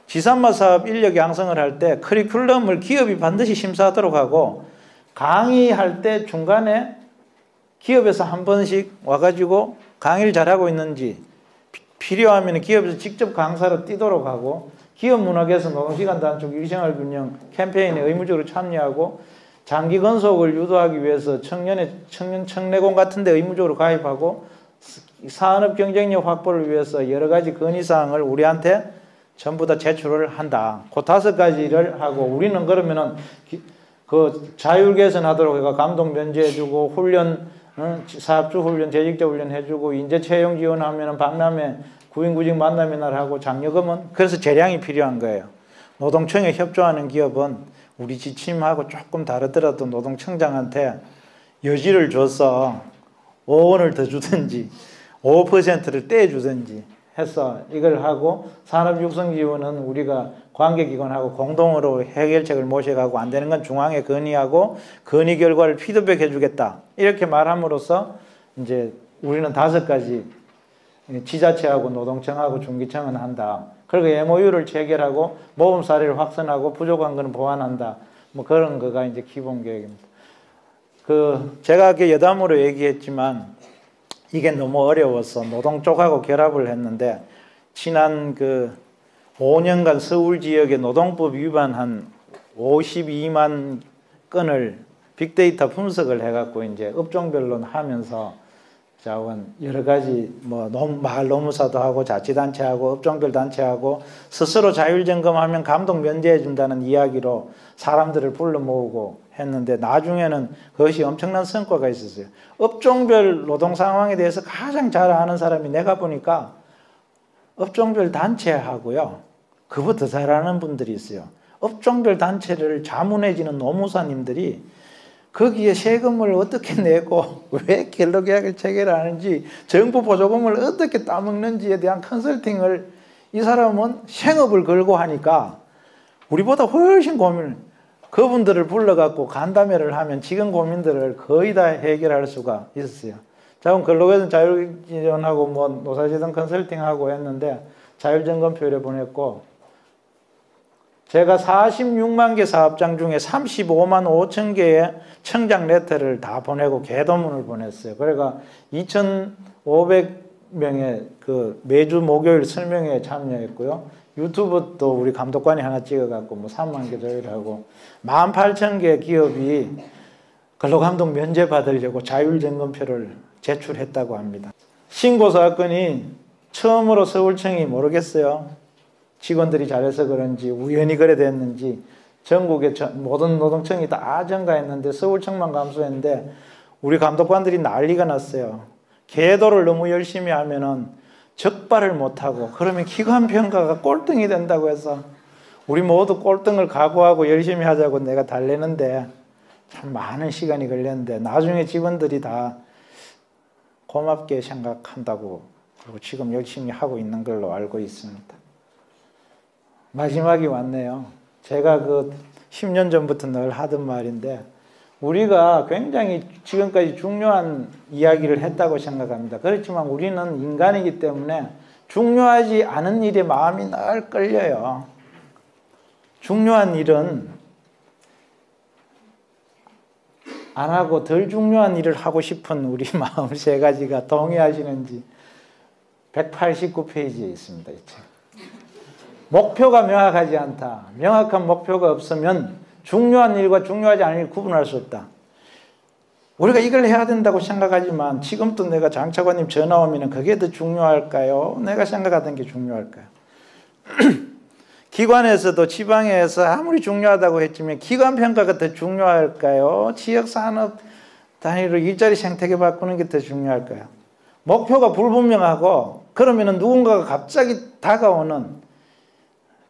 지산마 사업 인력 양성을 할 때 커리큘럼을 기업이 반드시 심사하도록 하고 강의할 때 중간에 기업에서 한 번씩 와가지고 강의를 잘하고 있는지 필요하면 기업에서 직접 강사로 뛰도록 하고 기업 문화에서 노동시간 단축 일생활 균형 캠페인에 의무적으로 참여하고 장기 건속을 유도하기 위해서 청년 청내공 같은 데 의무적으로 가입하고 산업 경쟁력 확보를 위해서 여러 가지 건의사항을 우리한테 전부 다 제출을 한다. 그 5가지를 하고 우리는 그러면은 그 자율 개선하도록 해가 감독 면제해주고 훈련, 사업주 훈련, 재직자 훈련 해주고 인재 채용 지원하면은 박람회 구인구직 만남의 날 하고 장려금은 그래서 재량이 필요한 거예요. 노동청에 협조하는 기업은 우리 지침하고 조금 다르더라도 노동청장한테 여지를 줘서 5원을 더 주든지 5%를 떼주든지 해서 이걸 하고 산업육성지원은 우리가 관계기관하고 공동으로 해결책을 모셔가고 안 되는 건 중앙에 건의하고 건의 결과를 피드백 해주겠다. 이렇게 말함으로써 이제 우리는 5가지 지자체하고 노동청하고 중기청은 한다. 그리고 MOU를 체결하고 모범 사례를 확산하고 부족한 것은 보완한다. 뭐 그런 거가 이제 기본 계획입니다. 제가 아까 여담으로 얘기했지만 이게 너무 어려워서 노동 쪽하고 결합을 했는데 지난 그 5년간 서울 지역의 노동법 위반 한 52만 건을 빅데이터 분석을 해갖고 이제 업종별로 하면서 자원 여러 가지 뭐 마을 노무사도 하고 자치단체하고 업종별 단체하고 스스로 자율점검하면 감독 면제해 준다는 이야기로 사람들을 불러 모으고 했는데 나중에는 그것이 엄청난 성과가 있었어요. 업종별 노동 상황에 대해서 가장 잘 아는 사람이 내가 보니까 업종별 단체하고요. 그보다 잘 아는 분들이 있어요. 업종별 단체를 자문해지는 노무사님들이 거기에 세금을 어떻게 내고 왜 근로계약을 체결하는지 정부 보조금을 어떻게 따먹는지에 대한 컨설팅을 이 사람은 생업을 걸고 하니까 우리보다 훨씬 그분들을 불러갖고 간담회를 하면 지금 고민들을 거의 다 해결할 수가 있었어요. 자원 근로계정 자율지원하고 뭐 노사지원 컨설팅하고 했는데 자율점검표를 보냈고 제가 46만 개 사업장 중에 35만 5천 개의 청장 레터를 다 보내고 개도문을 보냈어요. 그래가 2,500명의 그 매주 목요일 설명회에 참여했고요. 유튜브도 우리 감독관이 하나 찍어갖고 뭐 3만 개 조회하고 18,000개 기업이 근로감독 면제 받으려고 자율점검표를 제출했다고 합니다. 신고 사건이 처음으로 서울청이 모르겠어요. 직원들이 잘해서 그런지 우연히 그래 됐는지 전국의 모든 노동청이 다 전가했는데 서울청만 감수했는데 우리 감독관들이 난리가 났어요. 계도를 너무 열심히 하면은 적발을 못하고 그러면 기관평가가 꼴등이 된다고 해서 우리 모두 꼴등을 각오하고 열심히 하자고 내가 달래는데 참 많은 시간이 걸렸는데 나중에 직원들이 다 고맙게 생각한다고 그리고 지금 열심히 하고 있는 걸로 알고 있습니다. 마지막이 왔네요. 제가 그 10년 전부터 늘 하던 말인데 우리가 굉장히 지금까지 중요한 이야기를 했다고 생각합니다. 그렇지만 우리는 인간이기 때문에 중요하지 않은 일에 마음이 늘 끌려요. 중요한 일은 안 하고 덜 중요한 일을 하고 싶은 우리 마음 세 가지가 동의하시는지 189페이지에 있습니다. 이 책. 목표가 명확하지 않다. 명확한 목표가 없으면 중요한 일과 중요하지 않은 일을 구분할 수 없다. 우리가 이걸 해야 된다고 생각하지만 지금도 내가 장차관님 전화 오면 그게 더 중요할까요? 내가 생각하던 게 중요할까요? 기관에서도 지방에서 아무리 중요하다고 했지만 기관평가가 더 중요할까요? 지역산업 단위로 일자리 생태계 바꾸는 게 더 중요할까요? 목표가 불분명하고 그러면 누군가가 갑자기 다가오는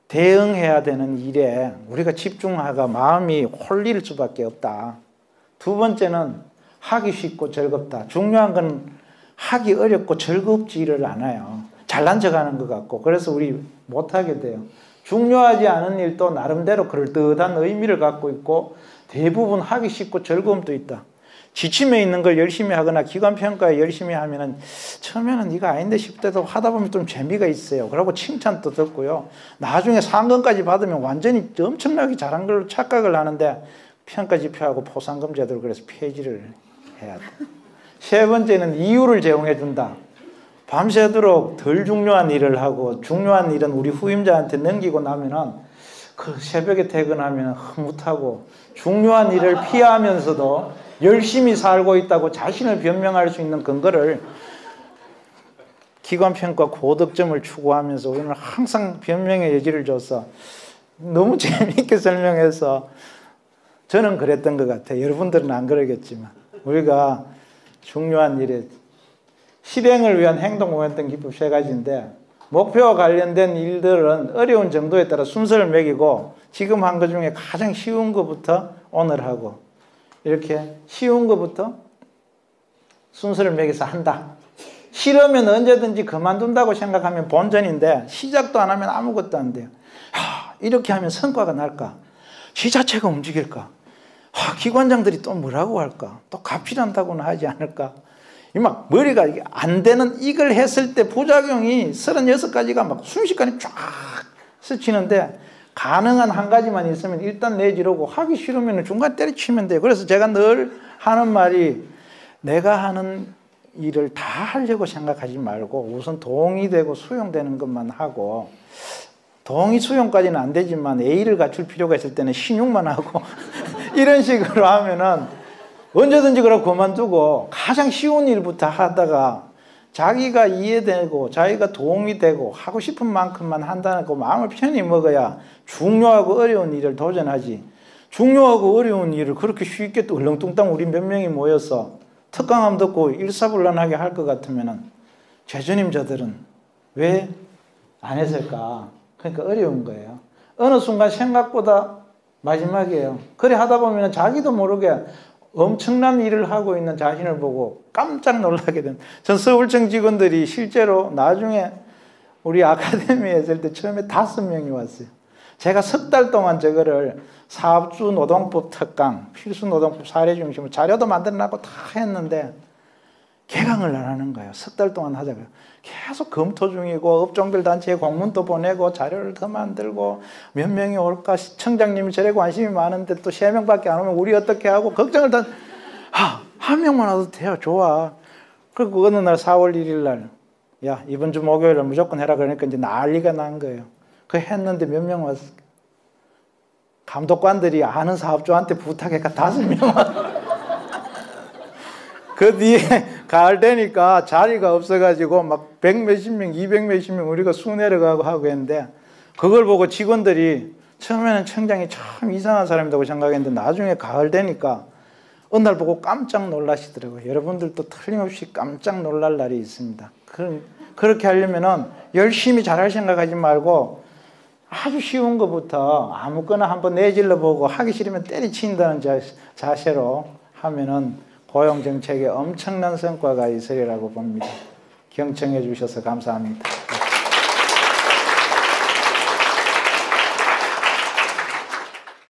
대응해야 되는 일에 우리가 집중하가 마음이 홀릴 수밖에 없다. 두 번째는 하기 쉽고 즐겁다. 중요한 건 하기 어렵고 즐겁지를 않아요. 잘난 척하는 것 같고 그래서 우리 못하게 돼요. 중요하지 않은 일도 나름대로 그럴듯한 의미를 갖고 있고 대부분 하기 쉽고 즐거움도 있다. 지침에 있는 걸 열심히 하거나 기관평가에 열심히 하면은 처음에는 이거 아닌데 싶대도 하다 보면 좀 재미가 있어요. 그리고 칭찬도 듣고요. 나중에 상금까지 받으면 완전히 엄청나게 잘한 걸로 착각을 하는데 평가 지표하고 포상금 제도를 그래서 폐지를 해야 돼. 세 번째는 이유를 제공해 준다. 밤새도록 덜 중요한 일을 하고 중요한 일은 우리 후임자한테 넘기고 나면은 그 새벽에 퇴근하면 흐뭇하고 중요한 일을 피하면서도 열심히 살고 있다고 자신을 변명할 수 있는 근거를 기관평가 고득점을 추구하면서 우리는 항상 변명의 여지를 줘서 너무 재미있게 설명해서 저는 그랬던 것 같아요. 여러분들은 안 그러겠지만 우리가 중요한 일에 실행을 위한 행동공연등 기법 세 가지인데 목표와 관련된 일들은 어려운 정도에 따라 순서를 매기고 지금 한 것 중에 가장 쉬운 것부터 오늘 하고 이렇게 쉬운 것부터 순서를 매겨서 한다. 싫으면 언제든지 그만둔다고 생각하면 본전인데 시작도 안 하면 아무것도 안 돼요. 이렇게 하면 성과가 날까? 지자체가 움직일까? 기관장들이 또 뭐라고 할까? 또 갑질한다고는 하지 않을까? 막 머리가 안 되는 이걸 했을 때 부작용이 36가지가 막 순식간에 쫙 스치는데 가능한 한 가지만 있으면 일단 내지르고 하기 싫으면 중간 때려치면 돼요. 그래서 제가 늘 하는 말이 내가 하는 일을 다 하려고 생각하지 말고 우선 동의되고 수용되는 것만 하고, 동의 수용까지는 안 되지만 A를 갖출 필요가 있을 때는 신용만 하고 이런 식으로 하면은 언제든지 그러고 그만두고 가장 쉬운 일부터 하다가 자기가 이해되고 자기가 동의되고 하고 싶은 만큼만 한다는 그 마음을 편히 먹어야 중요하고 어려운 일을 도전하지. 중요하고 어려운 일을 그렇게 쉽게 또 얼렁뚱땅 우리 몇 명이 모여서 특강함 듣고 일사불란하게 할 것 같으면은 제주님 저들은 왜 안 했을까? 그러니까 어려운 거예요. 어느 순간 생각보다 마지막이에요. 그래 하다 보면 자기도 모르게 엄청난 일을 하고 있는 자신을 보고 깜짝 놀라게 된. 전 서울청 직원들이 실제로 나중에 우리 아카데미에 있을 때 처음에 5명이 왔어요. 제가 석 달 동안 저거를 사업주 노동법 특강, 필수 노동법 사례 중심으로 자료도 만들어놨고 다 했는데 개강을 안 하는 거예요. 석 달 동안 하자고요. 계속 검토 중이고 업종별 단체에 공문도 보내고 자료를 더 만들고 몇 명이 올까, 시청장님이 저래 관심이 많은데 또 3명밖에 안 오면 우리 어떻게 하고 걱정을 다. 한 명만 와도 돼요. 좋아. 그리고 어느 날 4월 1일 날, 야 이번 주 목요일에 무조건 해라 그러니까 이제 난리가 난 거예요. 그 했는데 몇 명 왔어? 감독관들이 아는 사업주한테 부탁해가 5명 그 뒤에 가을 되니까 자리가 없어가지고 막 100 몇십 명, 200 몇십 명 우리가 수 내려가고 하고 했는데, 그걸 보고 직원들이 처음에는 청장이 참 이상한 사람이라고 생각했는데 나중에 가을 되니까 어느 날 보고 깜짝 놀라시더라고요. 여러분들도 틀림없이 깜짝 놀랄 날이 있습니다. 그렇게 하려면은 열심히 잘할 생각하지 말고 아주 쉬운 것부터 아무거나 한번 내질러 보고 하기 싫으면 때리친다는 자세로 하면은 고용정책에 엄청난 성과가 있으리라고 봅니다. 경청해 주셔서 감사합니다.